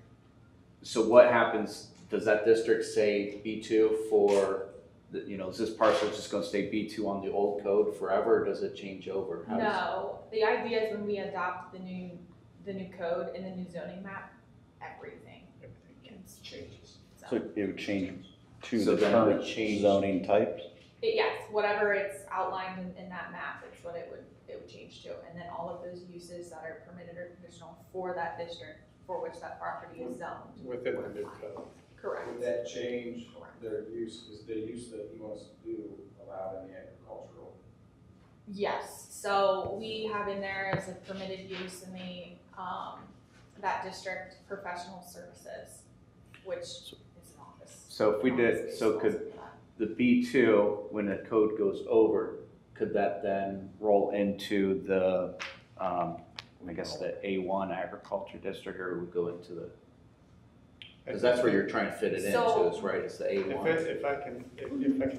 So what happens, does that district say B2 for, is this parcel just gonna stay B2 on the old code forever, or does it change over? No, the idea is when we adopt the new code and the new zoning map, everything changes. So it would change to So the then it would current change- zoning types? Yes, whatever it's outlined in that map, it's what it would change to. And then all of those uses that are permitted or conditional for that district for which that property is zoned. Within the new code. Correct. Would that change Correct. their use, is the use that he wants to do allowed in the agricultural? Yes, so we have in there as a permitted use in the, that district, professional services, which is an office. So if we did, so could the B2, when the code goes over, could that then roll into the, I guess the A1 agriculture district, or would go into the, because that's where you're trying to fit it into, is right, it's the A1. If I can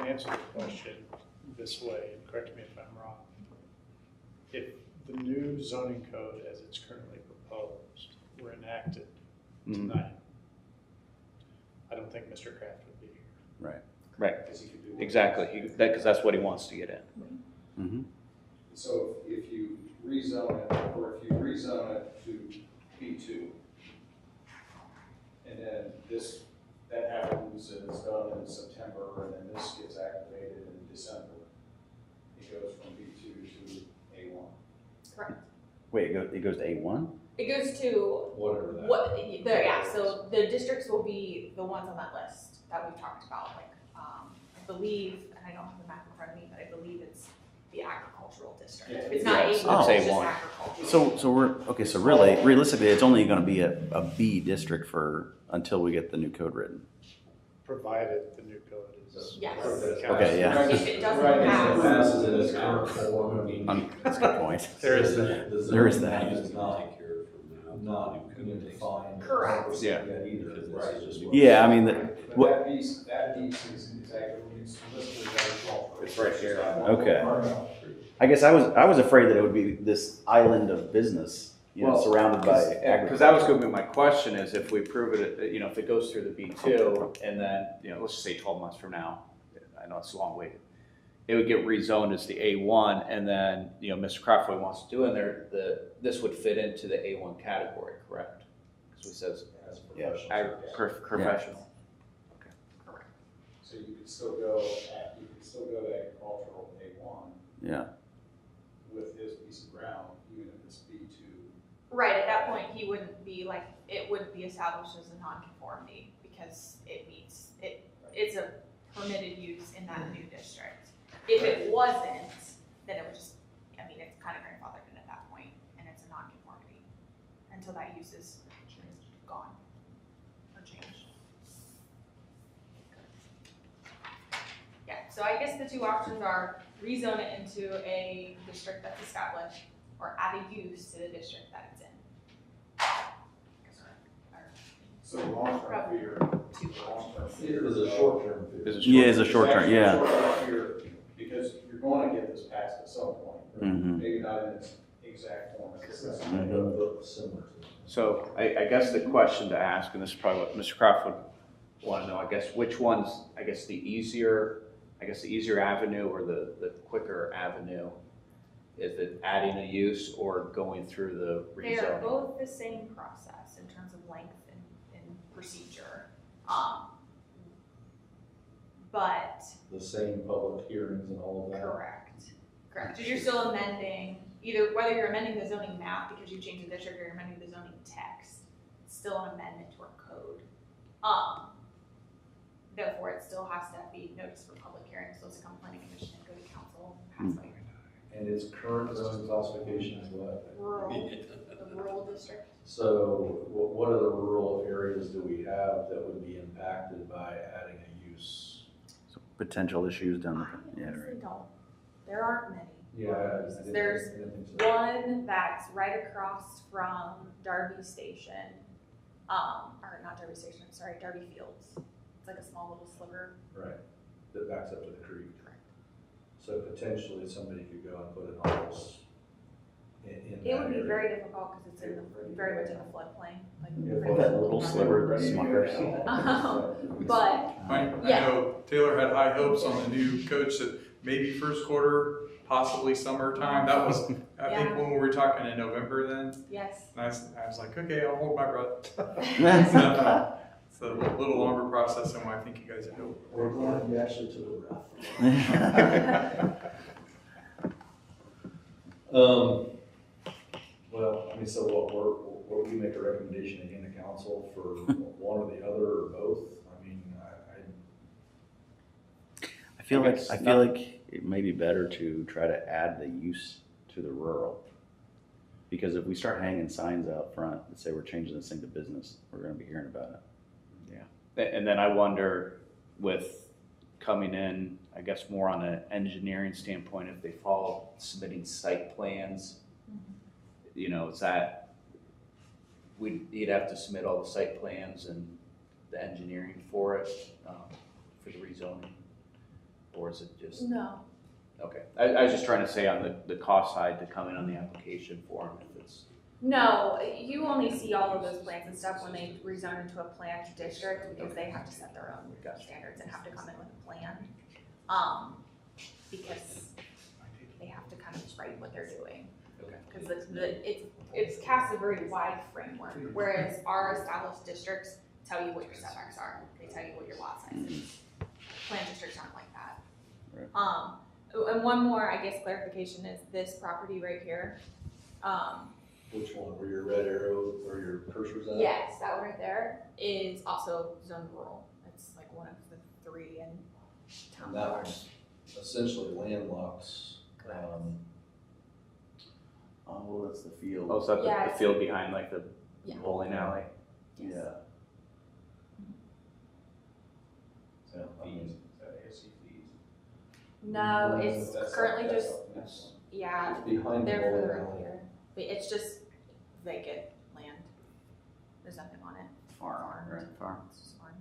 answer the question this way, and correct me if I'm wrong. If the new zoning code as it's currently proposed were enacted tonight, I don't think Mr. Kraft would be here. Right, Because he could do. exactly, because that's what he wants to get in. Mm-hmm. So if you rezone it, or if you rezone it to B2, and then that happens and it's done in September, and then this gets activated in December, it goes from B2 to A1. Correct. Wait, it goes to A1? It goes to Whatever that. so the districts will be the ones on that list that we've talked about, like, I believe, and I don't have the map in front of me, but I believe it's the agricultural district. Yeah. It's not A1, It's it's just A1. agricultural. So really, realistically, it's only gonna be a B district until we get the new code written. Provided the new code is. Yes. Okay, yeah. If it doesn't Right, pass. if it passes in its current form, I mean. That's a good point. There is that. There is that. Is not defined. Correct. Yeah. Yet either. This is just what- Yeah, I mean, That piece is It's right here. Okay. I guess I was afraid that it would be this island of business, Well, surrounded by Because agriculture. that was going to be my question is if we prove it, if it goes through the B2 and then, let's just say 12 months from now, I know it's a long way, it would get rezoned as the A1 and then, Mr. Crawford wants to do in there, this would fit into the A1 category, correct? Because it says, professional. So you could still go to agricultural A1 Yeah. with his piece of ground, even if it's B2. Right, at that point, he wouldn't be it wouldn't be established as a non-conformity because it's a permitted use in that new district. If it wasn't, then it would just, it's kind of grandfathered in at that point and it's a non-conformity until that use is gone or changed. Yeah, so I guess the two options are rezone it into a district that's established or add a use to the district that it's in. So long-term fear, It was a short-term fix. Yeah, it's a short term, yeah. Short-term fear, because you're going to get this passed at some point, Mhm. maybe not in its exact form. Mhm. It'll look similar to it. So I guess the question to ask, and this is probably what Mr. Crawford would want to know, I guess, which one's, the easier avenue or the quicker avenue? Is it adding a use or going through the They are rezoning? both the same process in terms of length and procedure. But The same public hearings and all of that. correct. So you're still amending, whether you're amending the zoning map because you changed the district or you're amending the zoning text, it's still an amendment to our code. Therefore, it still has to be noticed for public hearing, so it's come planning commission and go to council, pass by And its current zoning classification is what? the rural district. So what other rural areas do we have that would be impacted by adding a use? Potential issues down I the, yeah, honestly right. don't. There aren't many. Yeah. I didn't There's think so. one that's right across from Darby Station, or not Darby Station, sorry, Darby Fields. It's like a small little sliver. Right, that backs up to the creek. Correct. So potentially somebody could go and put an office in that It would be area. very difficult because it's very much in the floodplain. Oh, that little sliver, the Smuckers. But I Yeah. know Taylor had high hopes on the new coach that maybe first quarter, possibly summertime. That was, I think, Yeah. when we were talking in November then. yes, And I was like, okay, I'll hold my breath. It's a little longer process than what I think you guys had hoped. We're going to actually to the rough. Well, so what we make a recommendation again to council for one or the other or both? I feel like it may be better to try to add the use to the rural. Because if we start hanging signs out front that say we're changing this thing to business, we're gonna be hearing about it. And then I wonder with coming in, I guess more on an engineering standpoint, if they follow submitting site plans, is that, he'd have to submit all the site plans and the engineering for it, for the rezoning? Or is it just, no. okay. I was just trying to say on the cost side to come in on the application form if it's, No, you only see all of those plans and stuff when they rezone into a planned district because they have to set their own standards and have to come in with a plan. Because they have to kind of write what they're doing. Okay. Because it's cast a very wide framework, whereas our established districts tell you what your setbacks are. They tell you what your lot size is. Planned districts aren't like that. Right. And one more, I guess, clarification is this property right here. Which one, where your red arrow or your cursor's at? Yes, that one right there is also zoned rural. It's like one of the three in town. And that one's essentially landlocks. Oh, that's the field. oh, is that Yeah, the field behind like the Yeah. bowling alley? Yes. Yeah. Yeah, I mean, Is that ASC fees? No, it's That's- currently that's just, up next. yeah, it's behind the they're bowling further up alley. here. But it's just vacant land. There's nothing on it. Farm, right, farm. It's just farm.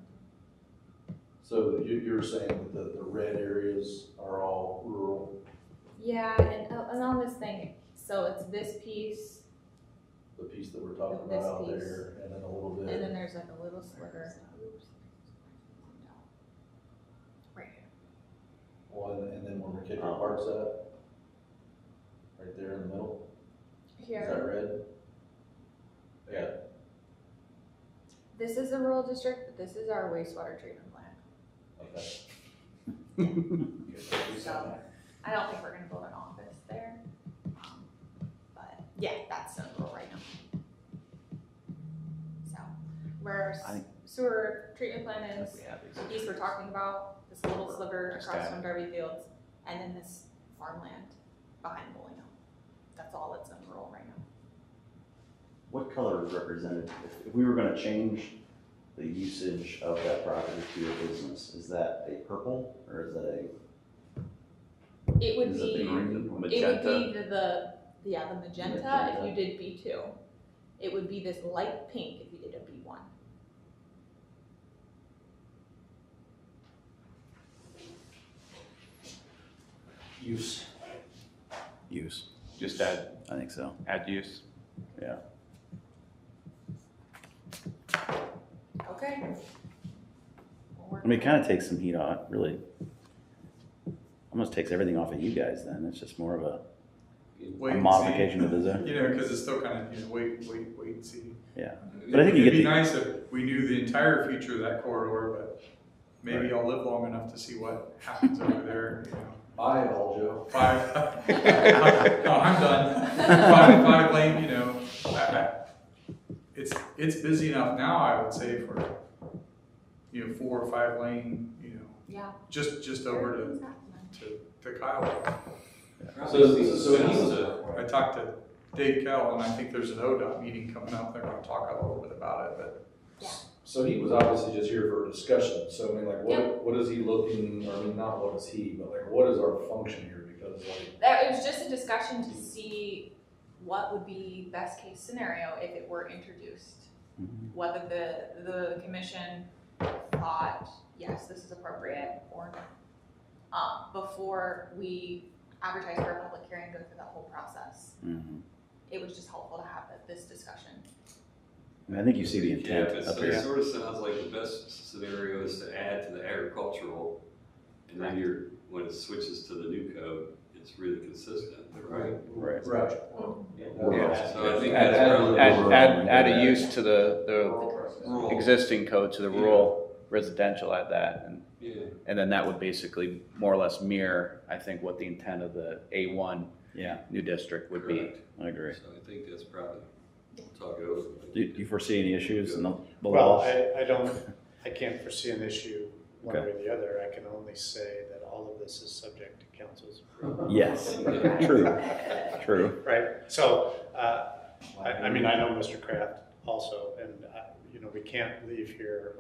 So you're saying that the red areas are all rural? Yeah, and on this thing, so it's this piece, The piece that we're talking This about out piece. there, and then a little bit. and then there's like a little sliver. Right here. Well, and then where McKittrick Park's at? Right there in the middle? Is Here, that red? Yeah. this is a rural district, but this is our wastewater treatment plant. Okay. So, I don't think we're gonna build an office there. But, yeah, that's zone rural right now. So, where I think- sewer treatment plant If is, we have these. the piece we're talking about, this little sliver Just across add from it. Derby Fields, and then this farmland behind Bowling Hill. That's all that's zone rural right now. What color is represented? If we were gonna change the usage of that property to a business, is that a purple or is that a, It would is it the be, green, it would magenta? be the magenta if you did B2. It would be this light pink if you did a B1. Use. Use, Just add, I think so, add use. yeah. Okay. I mean, it kinda takes some heat off, really. Almost takes everything off of you guys then, it's just more of a Wait and see. modification of the zone. You know, because it's still kind of, wait and see. Yeah, but I think you It'd get be the, nice if we knew the entire future of that corridor, but maybe I'll live long enough to see what happens over there, you know. Bye, all Joe. No, I'm done. Five lane, you know, it's busy enough now, I would say, for, 4 or 5 lane, Yeah. just over to Kyle. So he was a, I talked to Dave Kell, and I think there's an ODOT meeting coming up, they're gonna talk a little bit about it, but. so he was obviously just here for a discussion, so I mean, like, Yeah. what is he looking, or I mean, not what is he, but like, what is our function here? Because like, That was just a discussion to see what would be best case scenario if it were introduced. Mhm. Whether the commission thought, yes, this is appropriate or not. Before we advertise for a public hearing, go through that whole process. Mhm. It was just helpful to have this discussion. I mean, I think you see the intent Yeah, up it here. sort of sounds like the best scenario is to add to the agricultural, and then when it switches to the new code, it's really consistent, right? Right. right. Yeah. So I think Add, that's probably. add a use to the Rural. existing code, to the rural residential, add that, Yeah. and then that would basically more or less mirror, I think, what the intent of the A1 Yeah, new district would be. Correct. I agree. So I think that's probably, talk it over. Do you foresee any issues in the Well, law? I can't foresee an issue one Okay. way or the other. I can only say that all of this is subject to council's approval. Yes, true. Right, so, I mean, I know Mr. Kraft also, and, we can't leave here,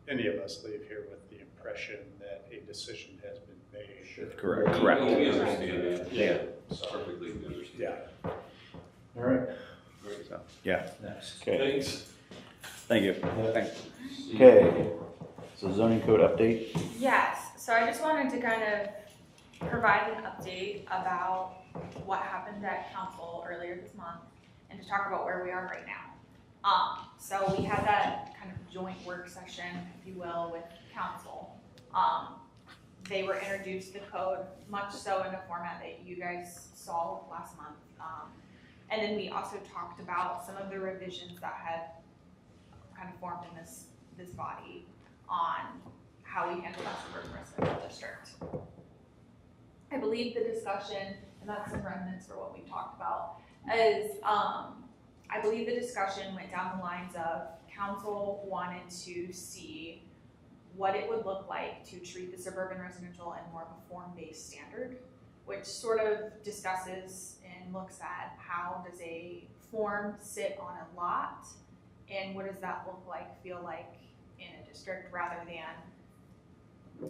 any of us leave here with the impression that a decision has been made. Correct. Correct. Oh, we understand that. Yeah. Perfectly understand. Yeah. All right, So, Yeah, next. okay, Thanks. thank you. thanks. Okay, so zoning code update? Yes, so I just wanted to kind of provide an update about what happened at council earlier this month and to talk about where we are right now. So we had that kind of joint work session, if you will, with council. They were introduced to the code, much so in a format that you guys saw last month. And then we also talked about some of the revisions that had kind of formed in this body on how we handle that suburban residential district. I believe the discussion, and that's some remnants for what we talked about, is I believe the discussion went down the lines of council wanted to see what it would look like to treat the suburban residential in more of a form-based standard, which sort of discusses and looks at how does a form sit on a lot and what does that look like, feel like in a district, rather than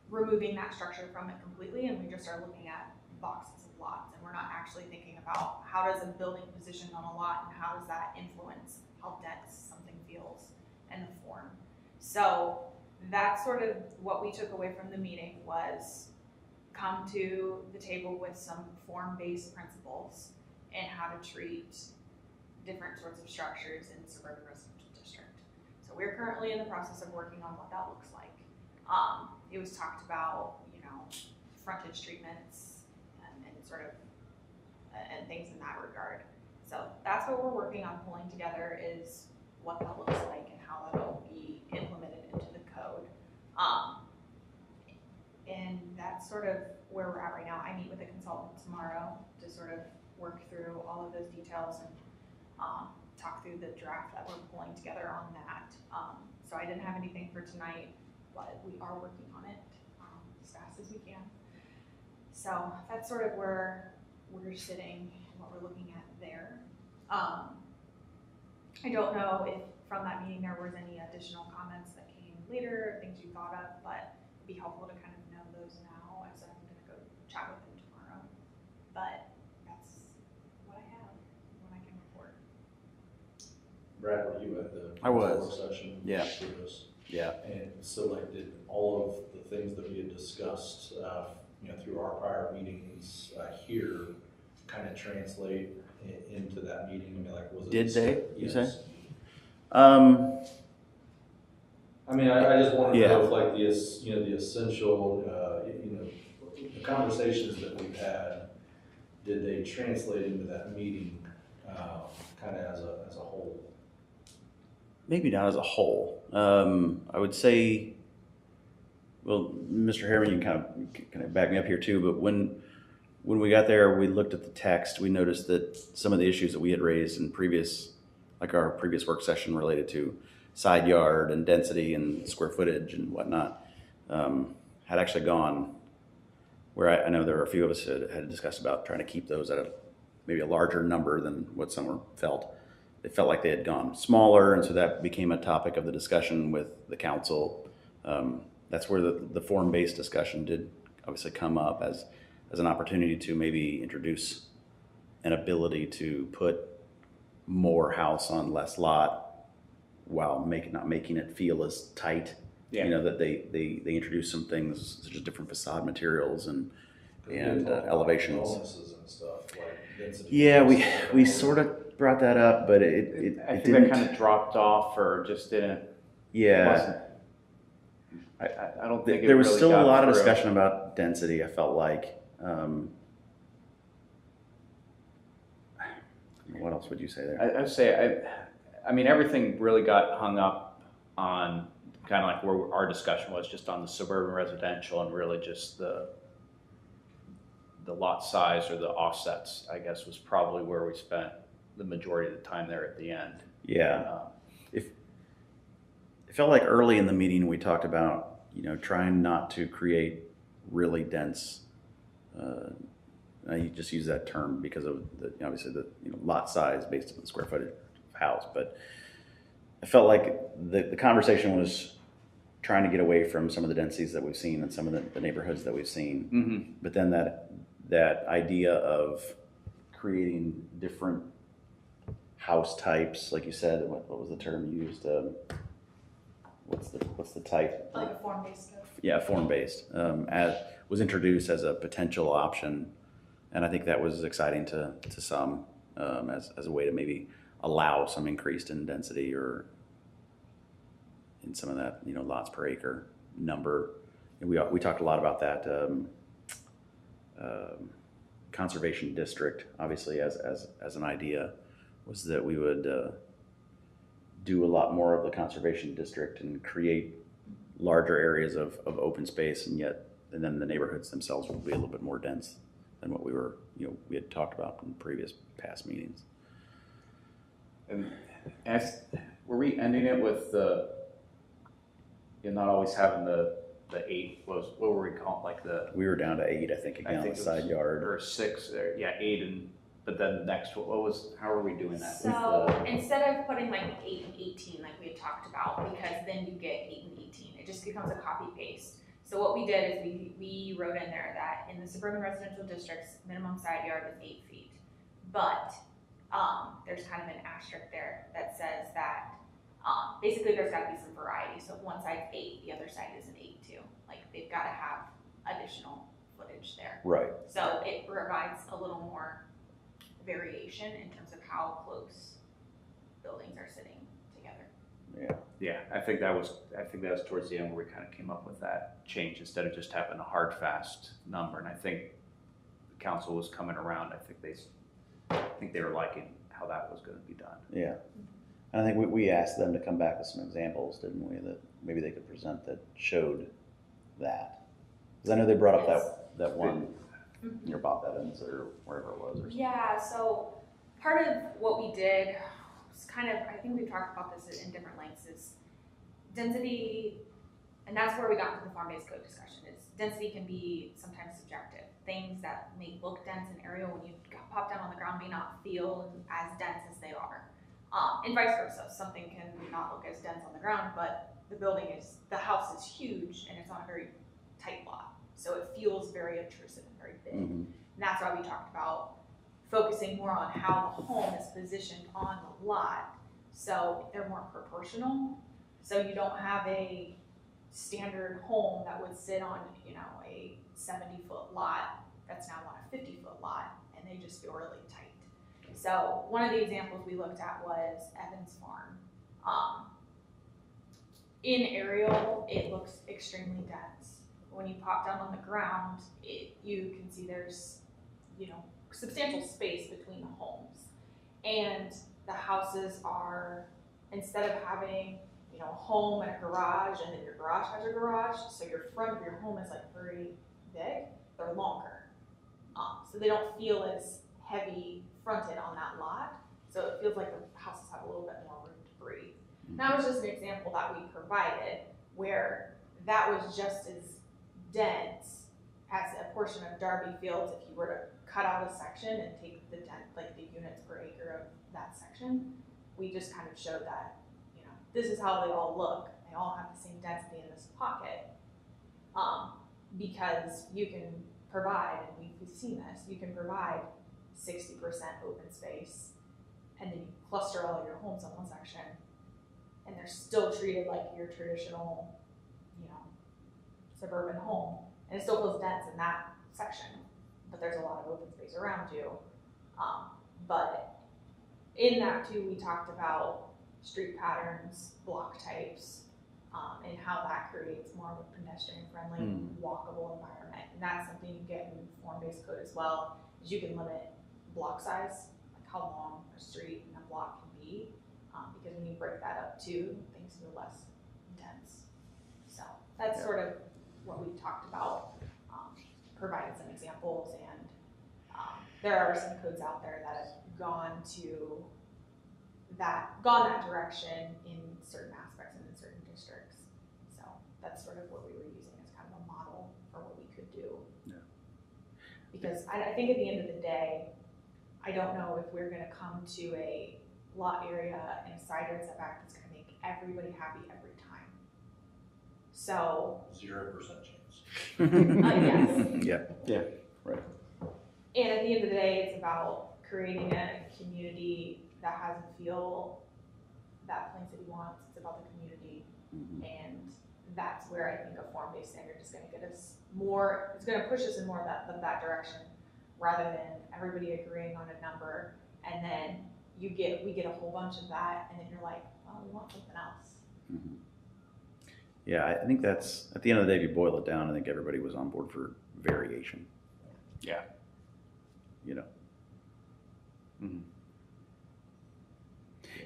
removing that structure from it completely, and we just are looking at boxes of lots, and we're not actually thinking about how does a building position on a lot and how does that influence how dense something feels and the form. So that's sort of what we took away from the meeting was come to the table with some form-based principles and how to treat different sorts of structures in the suburban residential district. So we're currently in the process of working on what that looks like. It was talked about, you know, frontage treatments and sort of, and things in that regard. So that's what we're working on pulling together is what that looks like and how that'll be implemented into the code. And that's sort of where we're at right now. I meet with a consultant tomorrow to sort of work through all of those details and talk through the draft that we're pulling together on that. So I didn't have anything for tonight, but we are working on it as fast as we can. So that's sort of where we're sitting and what we're looking at there. I don't know if from that meeting there was any additional comments that came later, things you thought of, but it'd be helpful to kind of know those now as I'm gonna go chat with them tomorrow. But that's what I have, what I can report. Brad, were you at the I was. work session? Yeah. with us? Yeah. And so like, did all of the things that we had discussed, you know, through our prior meetings here kind of translate into that meeting? I mean, like, was it? Did they, you Yes. say? I mean, I just want to Yeah. know if like you know, the essential, you know, the conversations that we've had, did they translate into that meeting, kind of as a whole? Maybe not as a whole. I would say, well, Mr. Harriman, you can kind of back me up here too, but when we got there, we looked at the text, we noticed that some of the issues that we had raised in previous, like our previous work session related to side yard and density and square footage and whatnot, had actually gone where I know there were a few of us had discussed about trying to keep those at maybe a larger number than what some were felt. It felt like they had gone smaller, and so that became a topic of the discussion with the council. That's where the form-based discussion did obviously come up as an opportunity to maybe introduce an ability to put more house on less lot while not making it feel as tight. Yeah. You know, that they introduce some things such as different facade materials and elevations. Bonuses and stuff, like density. Yeah, we sort of brought that up, but it I think didn't. that kind of dropped off or just didn't. Yeah. wasn't- I don't think it There was really still a got lot of through. discussion about density, I felt like. What else would you say there? I'd say, I mean, everything really got hung up on kind of like where our discussion was, just on the suburban residential and really just the lot size or the offsets, I guess, was probably where we spent the majority of the time there at the end. Yeah. It felt like early in the meeting we talked about, you know, trying not to create really dense. I just use that term because of obviously the lot size based on the square footage of house, but I felt like the conversation was trying to get away from some of the densities that we've seen in some of the neighborhoods that we've seen. Mm-hmm. But then that idea of creating different house types, like you said, what was the term you used? What's the type? Like a form-based code. Yeah, form-based, was introduced as a potential option, and I think that was exciting to some as a way to maybe allow some increased in density or in some of that lots per acre number. And we talked a lot about that conservation district, obviously as an idea, was that we would do a lot more of the conservation district and create larger areas of open space, and then the neighborhoods themselves will be a little bit more dense than what we had talked about in previous past meetings. And were we ending it with not always having the 8, what were we calling, like we were down to 8, I think, again, on the side yard. Or 6, 8, but then the next one, how are we doing that? So instead of putting like 8 and 18 like we had talked about, because then you get 8 and 18, it just becomes a copy paste. So what we did is we wrote in there that in the suburban residential districts, minimum side yard is 8 feet. But there's kind of an asterisk there that says that Basically, there's gotta be some variety, so if one side's 8, the other side is an 8 too. Like, they've gotta have additional footage there. Right. So it provides a little more variation in terms of how close buildings are sitting together. Yeah. Yeah, I think that was towards the end where we kind of came up with that change instead of just having a hard, fast number. And I think the council was coming around. I think they were liking how that was going to be done. Yeah. And I think we asked them to come back with some examples, didn't we, that maybe they could present that showed that. Because I know they brought up that one near Bob Evans or wherever it was. Or something. Yeah, so part of what we did was kind of, I think we've talked about this in different lengths, is density, and that's where we got into the farm-based code discussion, is density can be sometimes subjective. Things that may look dense in area when you pop down on the ground may not feel as dense as they are. And vice versa, something can not look as dense on the ground, but the house is huge and it's on a very tight lot. So it feels very intrusive and very big. Mm-hmm. And that's why we talked about focusing more on how the home is positioned on the lot. So they're more proportional. So you don't have a standard home that would sit on, a 70-foot lot that's now on a 50-foot lot, and they just feel really tight. So one of the examples we looked at was Evans Farm. In aerial, it looks extremely dense. When you pop down on the ground, you can see there's, substantial space between the homes. And the houses are, instead of having, a home and a garage, and then your garage has a garage, so your front of your home is like very big, they're longer. So they don't feel as heavy fronted on that lot. So it feels like the houses have a little bit more room to breathe. And that was just an example that we provided where that was just as dense as a portion of Darby Fields if you were to cut out a section and take the units per acre of that section. We just kind of showed that, this is how they all look. They all have the same density in this pocket. Because you can provide, and we've seen this, you can provide 60% open space, and then you cluster all of your homes on one section, and they're still treated like your traditional, suburban home, and it still feels dense in that section, but there's a lot of open space around you. But in that too, we talked about street patterns, block types, and how that creates more of a pedestrian-friendly, walkable environment. And that's something you get in form-based code as well, is you can limit block size, like how long a street and a block can be, because when you break that up too, things feel less dense. So that's sort of what we talked about, provided some examples, and there are some codes out there that have gone that direction in certain aspects and in certain districts. So that's sort of what we were using as kind of a model for what we could do. Yeah. Because I think at the end of the day, I don't know if we're gonna come to a lot area and a side yard setback that's gonna make everybody happy every time. So. 0% chance. Yes. Yeah, right. And at the end of the day, it's about creating a community that has a feel that Plain City wants. It's about the community. Mm-hmm. And that's where I think a form-based standard is gonna get us more, it's gonna push us in more of that direction, rather than everybody agreeing on a number, and then we get a whole bunch of that, and then you're like, well, we want something else. Mm-hmm. Yeah, I think that's, at the end of the day, if you boil it down, I think everybody was on board for variation. Yeah. Mm-hmm.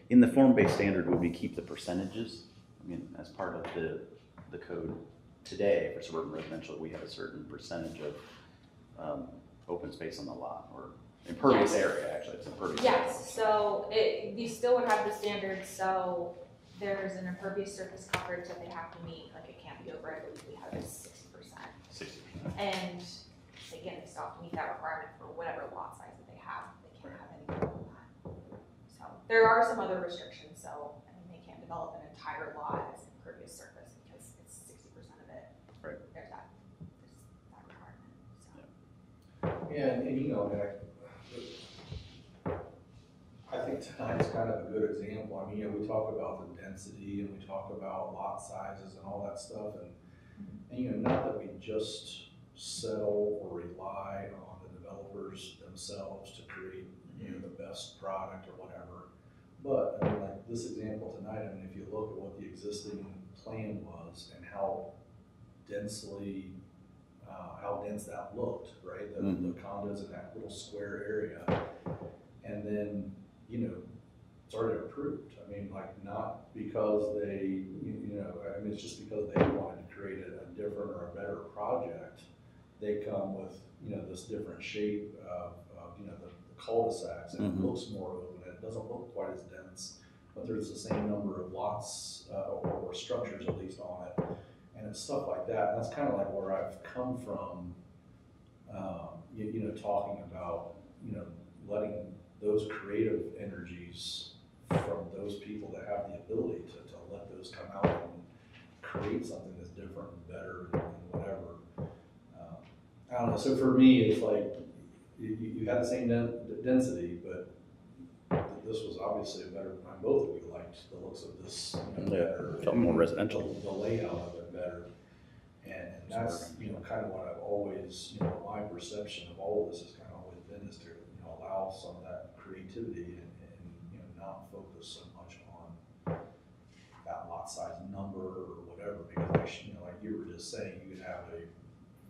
In the form-based standard, would we keep the percentages? I mean, as part of the code today for suburban residential, we have a certain percentage of open space on the lot, or impervious area, actually, it's impervious area. Yes, so you still would have the standards, so there's an impervious surface coverage that they have to meet, like it can't be over, I believe we have it 60%. 60%. And again, they still have to meet that requirement for whatever lot size that they have. They can't have anything more than that. So there are some other restrictions. So they can't develop an entire lot as impervious surface because it's 60% of it. Right. There's that requirement. So. And I think tonight's kind of a good example. I mean, you know, we talk about the density and we talk about lot sizes and all that stuff, and you know, not that we just settle or rely on the developers themselves to create, you know, the best product or whatever. But I mean, like this example tonight, I mean, if you look at what the existing plan was and how densely, how dense that looked, right? The condos in that little square area, and then, you know, it's already approved. I mean, like not because they, you know, I mean, it's just because they wanted to create a different or a better project. They come with, you know, this different shape of you know, the cul-de-sacs, and it looks more open. It doesn't look quite as dense, but there's the same number of lots or structures at least on it, and it's stuff like that. And that's kind of like where I've come from, you know, talking about, you know, letting those creative energies from those people that have the ability to let those come out and create something that's different and better and whatever. I don't know. So for me, it's like you had the same density, but this was obviously a better. Both of you liked the looks of this, you know, better. Felt more residential. The layout of it better, and that's, you know, kind of what I've always, you know, my perception of all of this has kind of always been, is to, you know, allow some of that creativity and you know, not focus so much on that lot size number or whatever, because, you know, like you were just saying, you could have a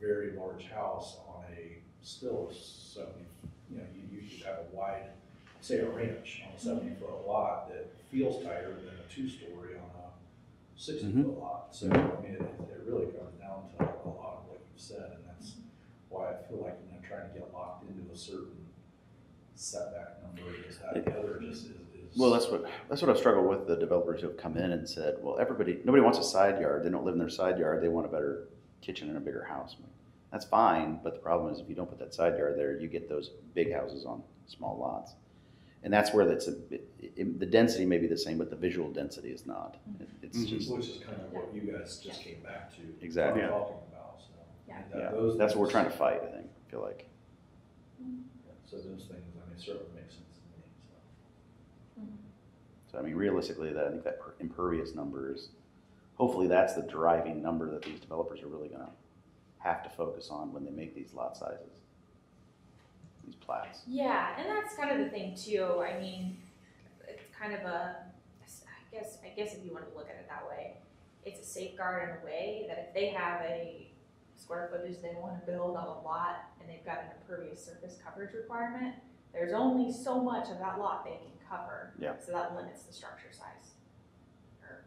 very large house on a still 70, you know, you could have a wide, say a ranch on a 70-foot lot that feels tighter than a 2-story on a 60-foot lot. So I mean, it really comes down to a lot of what you've said, and that's why I feel like, you know, trying to get locked into a certain setback number is that the other just is. Well, that's what I've struggled with, the developers who have come in and said, well, nobody wants a side yard. They don't live in their side yard. They want a better kitchen and a bigger house. That's fine, but the problem is if you don't put that side yard there, you get those big houses on small lots. And that's where the density may be the same, but the visual density is not. It's just, which is kind of what you guys just came back to. Exactly. Talking about. So that's what we're trying to fight, I think. I feel like. So those things, I mean, certainly make sense to me. So I mean, realistically, I think that impervious number is, hopefully that's the driving number that these developers are really going to have to focus on when they make these lot sizes, these plats. Yeah, and that's kind of the thing too. I mean, it's kind of I guess if you want to look at it that way, it's a safeguard in a way that if they have a square footage they want to build on a lot and they've got an impervious surface coverage requirement, there's only so much of that lot they can cover. Yeah. So that limits the structure size, or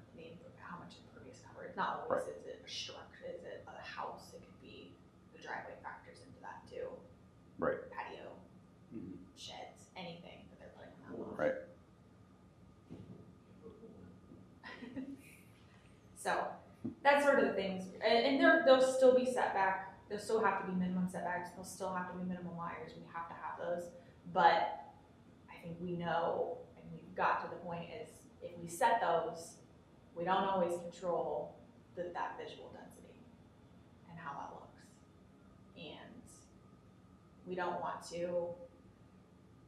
how much impervious coverage. Not always is it a structure, is it a house? It could be the driveway factors into that too. Right. Patio, sheds, anything that they're putting on that lot. Right. So that's sort of the things, and they'll still be setback. There'll still have to be minimum setbacks. There'll still have to be minimum wires. We have to have those. But I think we know, and we've got to the point is if we set those, we don't always control that visual density and how that looks. And we don't want to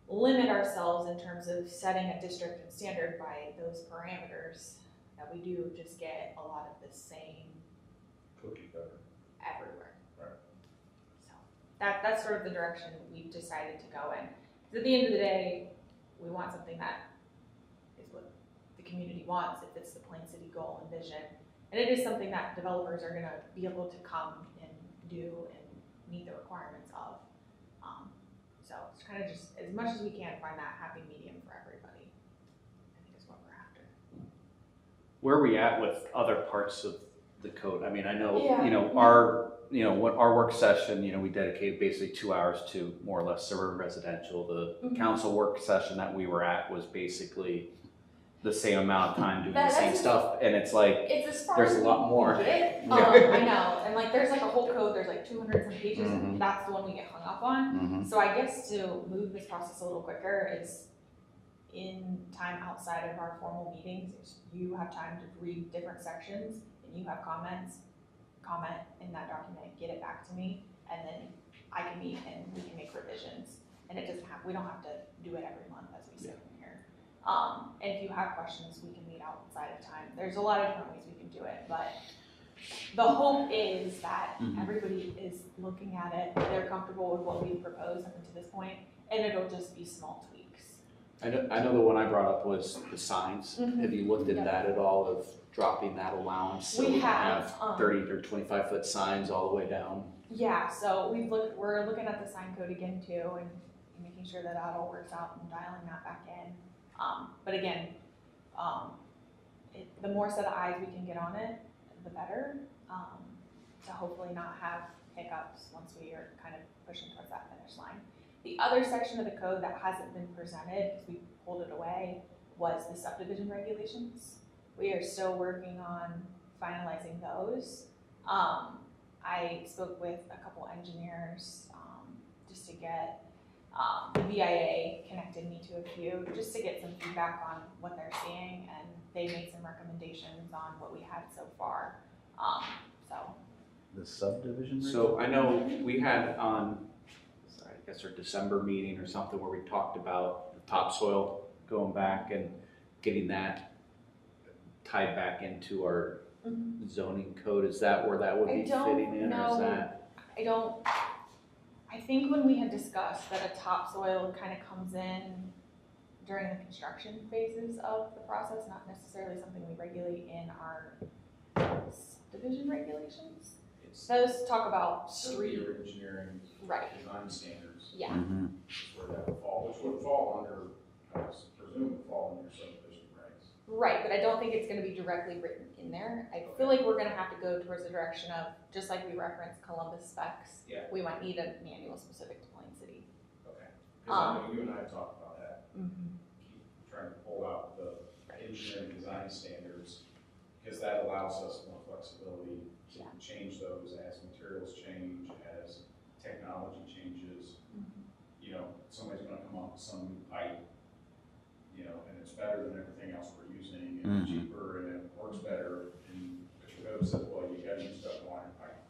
limit ourselves in terms of setting a district and standard by those parameters, that we do just get a lot of the same cookie cutter everywhere. Right. So that's sort of the direction we've decided to go in. Because at the end of the day, we want something that is what the community wants, if it's the Plain City goal and vision. And it is something that developers are gonna be able to come and do and meet the requirements of. So it's kind of just, as much as we can, find that happy medium for everybody, I think is what we're after. Where are we at with other parts of the code? I mean, I know, Yeah. Our work session, we dedicated basically 2 hours to more or less suburban residential. The council work session that we were at was basically the same amount of time doing the same stuff, and it's like, it's as far there's as a lot more. I know, and like there's like a whole code, there's like 200 some pages, and that's the one we get hung up on. So I guess to move this process a little quicker is in time outside of our formal meetings, you have time to read different sections and you have comments, comment in that document, get it back to me, and then I can meet and we can make revisions. And it doesn't have, we don't have to do it every month as we sit in here. And if you have questions, we can meet outside of time. There's a lot of different ways we can do it, but the hope is that everybody is looking at it, they're comfortable with what we've proposed up to this point, and it'll just be small tweaks. I know the one I brought up was the signs. Mhm. Have you looked at Yep. that at all, of dropping that allowance? So We don't have, 30 or 25-foot signs all the way down. Yeah, so we're looking at the sign code again too, and making sure that that all works out and dialing that back in. But again, the more set of eyes we can get on it, the better, to hopefully not have hiccups once we are kind of pushing towards that finish line. The other section of the code that hasn't been presented, because we pulled it away, was the subdivision regulations. We are still working on finalizing those. I spoke with a couple engineers, just to get, the VIA connected me to a few, just to get some feedback on what they're seeing, and they made some recommendations on what we had so far. So. The subdivision? So I know we had on, I guess our December meeting or something, where we talked about the topsoil going back and getting that tied back into our zoning code. Is that where that would be fitting in, or is that? I think when we had discussed that a topsoil kind of comes in during the construction phases of the process, not necessarily something we regulate in our subdivision regulations. Those talk about street. Your engineering Right. design standards. Yeah. Is where that would fall, which would fall under, I presume would fall under subdivision regs. Right, but I don't think it's gonna be directly written in there. I feel like we're gonna have to go towards the direction of, just like we referenced Columbus specs. Yeah. We might need a manual specific to Plain City. Okay. Because I know you and I have talked about that. Keep trying to pull out the engineering design standards, because that allows us more flexibility to change those as materials change, as technology changes. You know, somebody's gonna come up with some new pipe, you know, and it's better than everything else we're using, and it's cheaper, and it works better, and the code says, well, you gotta use stuff wire pipe.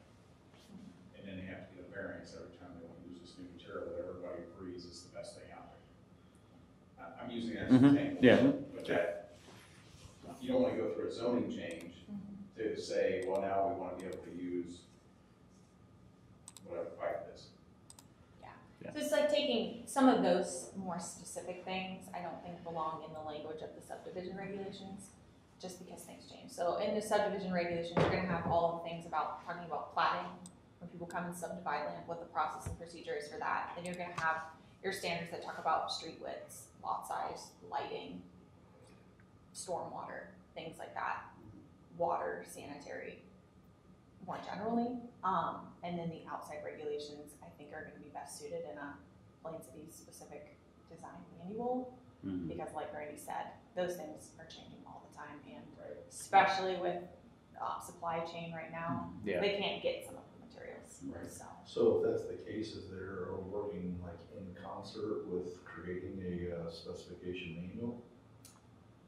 And then they have to get a variance every time they want to use this new material that everybody agrees is the best thing out there. I'm using that as an example. Yeah. But that, you don't want to go through a zoning change to say, well, now we want to be able to use whatever pipe it is. So it's like taking some of those more specific things, I don't think belong in the language of the subdivision regulations, just because things change. So in the subdivision regulations, you're gonna have all the things about, talking about platting, when people come and subdivide land, what the process and procedure is for that. Then you're gonna have your standards that talk about street widths, lot size, lighting, stormwater, things like that, water, sanitary, more generally. And then the outside regulations, I think, are gonna be best suited in a Plain City specific design manual. Because like Randy said, those things are changing all the time, and especially with supply chain right now, they can't get some of the materials. So if that's the case, is there, are we working like in concert with creating a specification manual?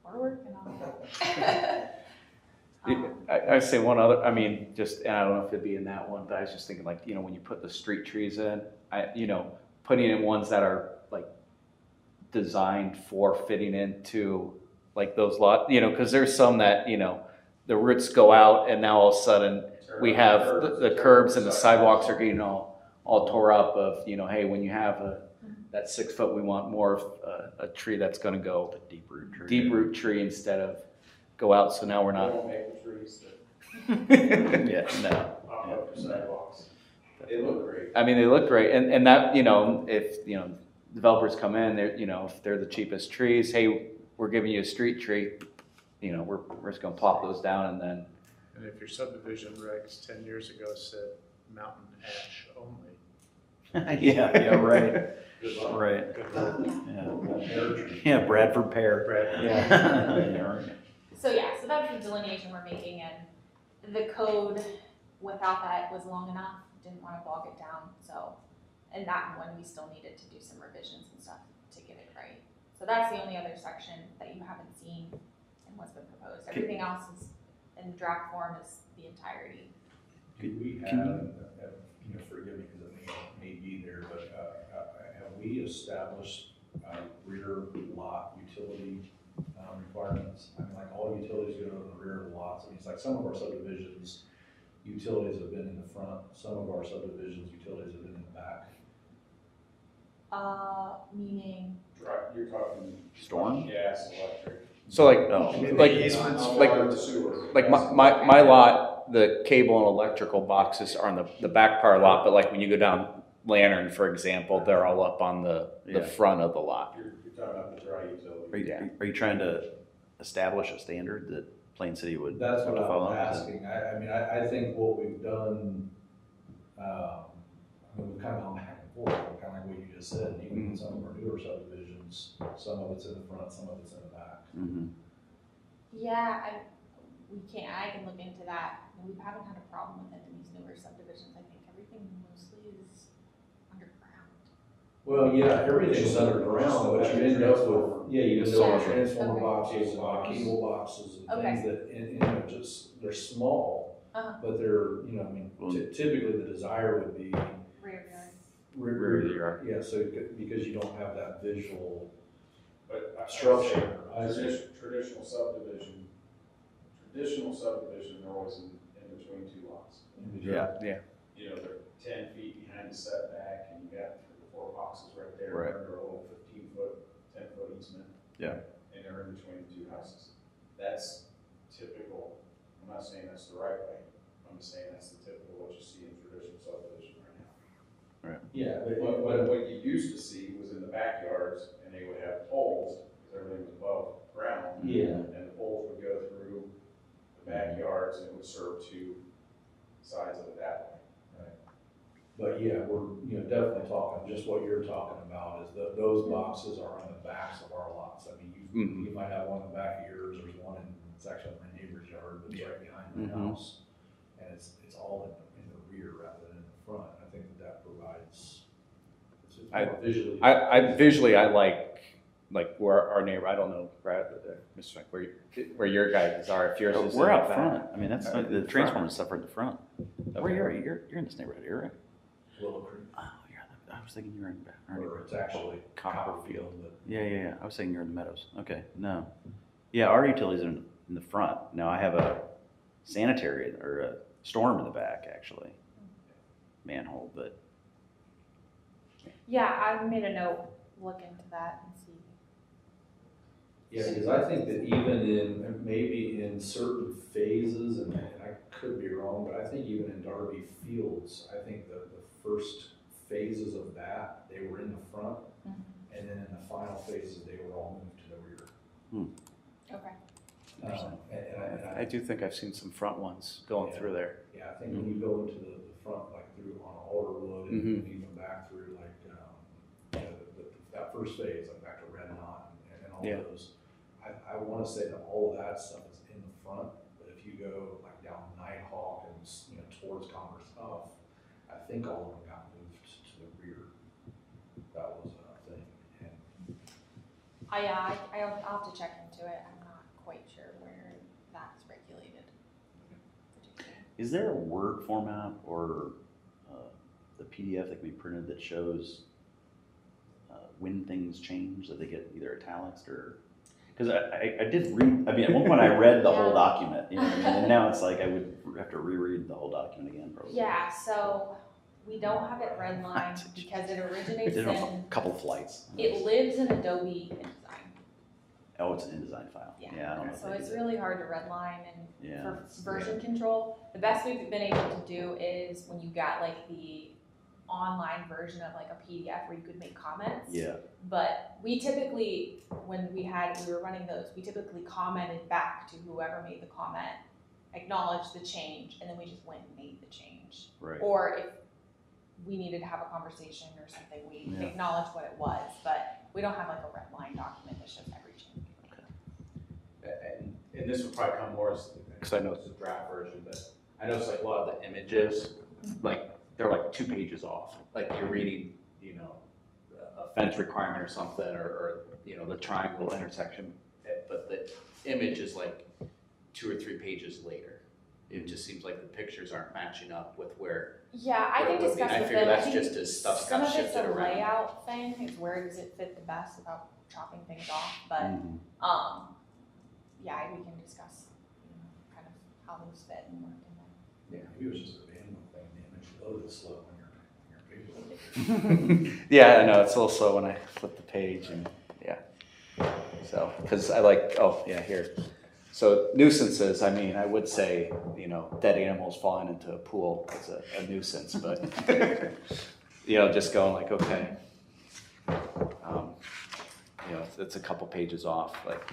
We're working on that. I say one other, I mean, just, and I don't know if it'd be in that one, but I was just thinking, like, you know, when you put the street trees in, putting in ones that are like designed for fitting into like those because there's some that, the roots go out, and now all of a sudden we have the curbs and the sidewalks are getting all tore up of, hey, when you have that 6 foot, we want more of a tree that's gonna go deep root tree instead of go out, so now we're not. They won't make the trees that Yeah, no. pop up the sidewalks. They look great. I mean, they look great, and that, if, developers come in, they're, if they're the cheapest trees, hey, we're giving you a street tree, we're just gonna plop those down, and then. And if your subdivision regs 10 years ago said mountain ash only. Yeah, right. Good luck. Right. Good luck. Yeah, Bradford pear. Yeah. So that's the delineation we're making, and the code without that was long enough, didn't want to bog it down, so, and that one we still needed to do some revisions and stuff to get it right. So that's the only other section that you haven't seen in what's been proposed. Everything else is in draft form, is the entirety. Do we have, forgive me because it may be there, but have we established rear lot utility some of our subdivisions, utilities have been in the front, some of our subdivisions, utilities have been in the back. Meaning, You're talking. Storm? Gas, electric. So like, Oh. like my lot, the cable and electrical boxes are on the back part of the lot, but like when you go down Lantern, for example, they're all up on the Yeah. front of the lot. You're talking about the dry utility. Yeah. Are you trying to establish a standard that Plain City would That's have what to follow? I'm asking. I mean, I think what we've done, I mean, we've kind of gone back and forth, kind of like what you just said, even in some of our newer subdivisions, some of it's in the front, some of it's in the back. Mm-hmm. yeah, I can look into that. We haven't had a problem with it in these newer subdivisions. I think everything mostly is underground. Well, yeah, everything's underground, but you end up with, you end up with Yeah. transformer Okay. boxes, cable boxes, and Okay. things that, and just, they're small, Uh-huh. but they're, you know, I mean, typically the desire would be Rear yard. Rear of the yard. Yeah, so, because you don't have that visual But I would structure. say traditional subdivision, they're always in between two lots. Yeah. You know, they're 10 feet behind the setback, and you got 3 or 4 boxes right there. Right. Under a little 15-foot, 10-foot easement. Yeah. And they're in between the 2 houses. That's typical. I'm not saying that's the right way. I'm just saying that's the typical what you see in traditional subdivision right now. Yeah, What you used to see was in the backyards, and they would have poles, because everything was above ground. Yeah. And the poles would go through the backyards, and it would serve 2 sides of it that way. But yeah, we're, you know, definitely talking, just what you're talking about is that those boxes are on the backs of our lots. I mean, you might have one in the back of yours, there's one it's actually in my neighbor's yard, but it's right behind my house. And it's all in the rear rather than in the front. I think that provides, it's more visually. I like where our neighbor, I don't know, Brad, Mr. Frank, where your guys are, if yours is. We're in out the front. back. I mean, that's Okay. the transformers suffer at the front. Okay. Where you're in this neighborhood, you're right. Willow Creek. Oh, I was thinking you were in back. Or it's actually Copperfield. Yeah. I was saying you're in the Meadows. Okay, no. Yeah, our utilities are in the front. Now I have a sanitary or a storm in the back, actually. Manhole, but Yeah, I made a note, look into that and see. Yeah, because I think that even in, maybe in certain phases, and I could be wrong, but I think even in Darby Fields, I think the first phases of that, they were in the front, and then in the final phases, they were all moved to the rear. Okay. I do think I've seen some front ones going through there. Yeah, I think when you go into the front, like through on Alderwood, and even back through like, you know, that first phase, like back to Red Knot and all those, I want to say that all of that stuff is in the front, but if you go like down Nighthawk and, you know, towards Congress Huff, I think all of them got moved to the rear. That was a thing. And I'll have to check into it. I'm not quite sure where that's regulated. is there a Word format or the PDF that can be printed that shows when things change, that they get either italics or? Because I did read, I mean, at one point I read the whole document, you know what I mean? And now it's like I would have to reread the whole document again, probably. Yeah, so we don't have it redlined because it I originates did it on in, a couple flights. it lives in Adobe InDesign. Oh, it's an InDesign file. Yeah, I don't know. So it's really hard to redline and Yeah. for version control. The best we've been able to do is when you got like the online version of like a PDF where you could make comments. Yeah. But we typically, when we were running those, we typically commented back to whoever made the comment, acknowledged the change, and then we just went and made the change. Right. Or if we needed to have a conversation or something, we acknowledged what it was, but we don't have like a red line document that shows every change. And this would probably come more as, because I know it's a draft version, but I noticed like a lot of the images, like they're like 2 pages off. Like you're reading, you know, a fence requirement or something, or you know, the triangle intersection, but the image is like 2 or 3 pages later. It just seems like the pictures aren't matching up with where. Yeah, I can discuss I with figure them. I that's think just as stuff's some got of it's shifted a around. layout thing, is where does it fit the best without chopping things off, but, yeah, we can discuss, you know, kind of how those fit and work in there. Yeah, maybe it was just a bandwidth thing, damage loaded slow when you're visual. Yeah, I know, it's a little slow when I flip the page and, yeah. So, because I like, oh, yeah, here. So nuisances, I mean, I would say, you know, dead animals falling into a pool is a nuisance, but, you know, just going like, okay. You know, it's a couple pages off, like,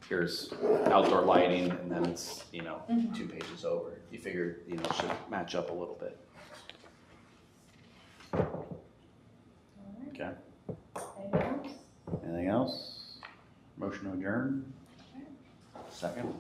here's outdoor lighting, and then it's, you know, 2 pages over. You figure, you know, it should match up a little bit. Okay. Anything else? Anything else? Motion to adjourn? Second?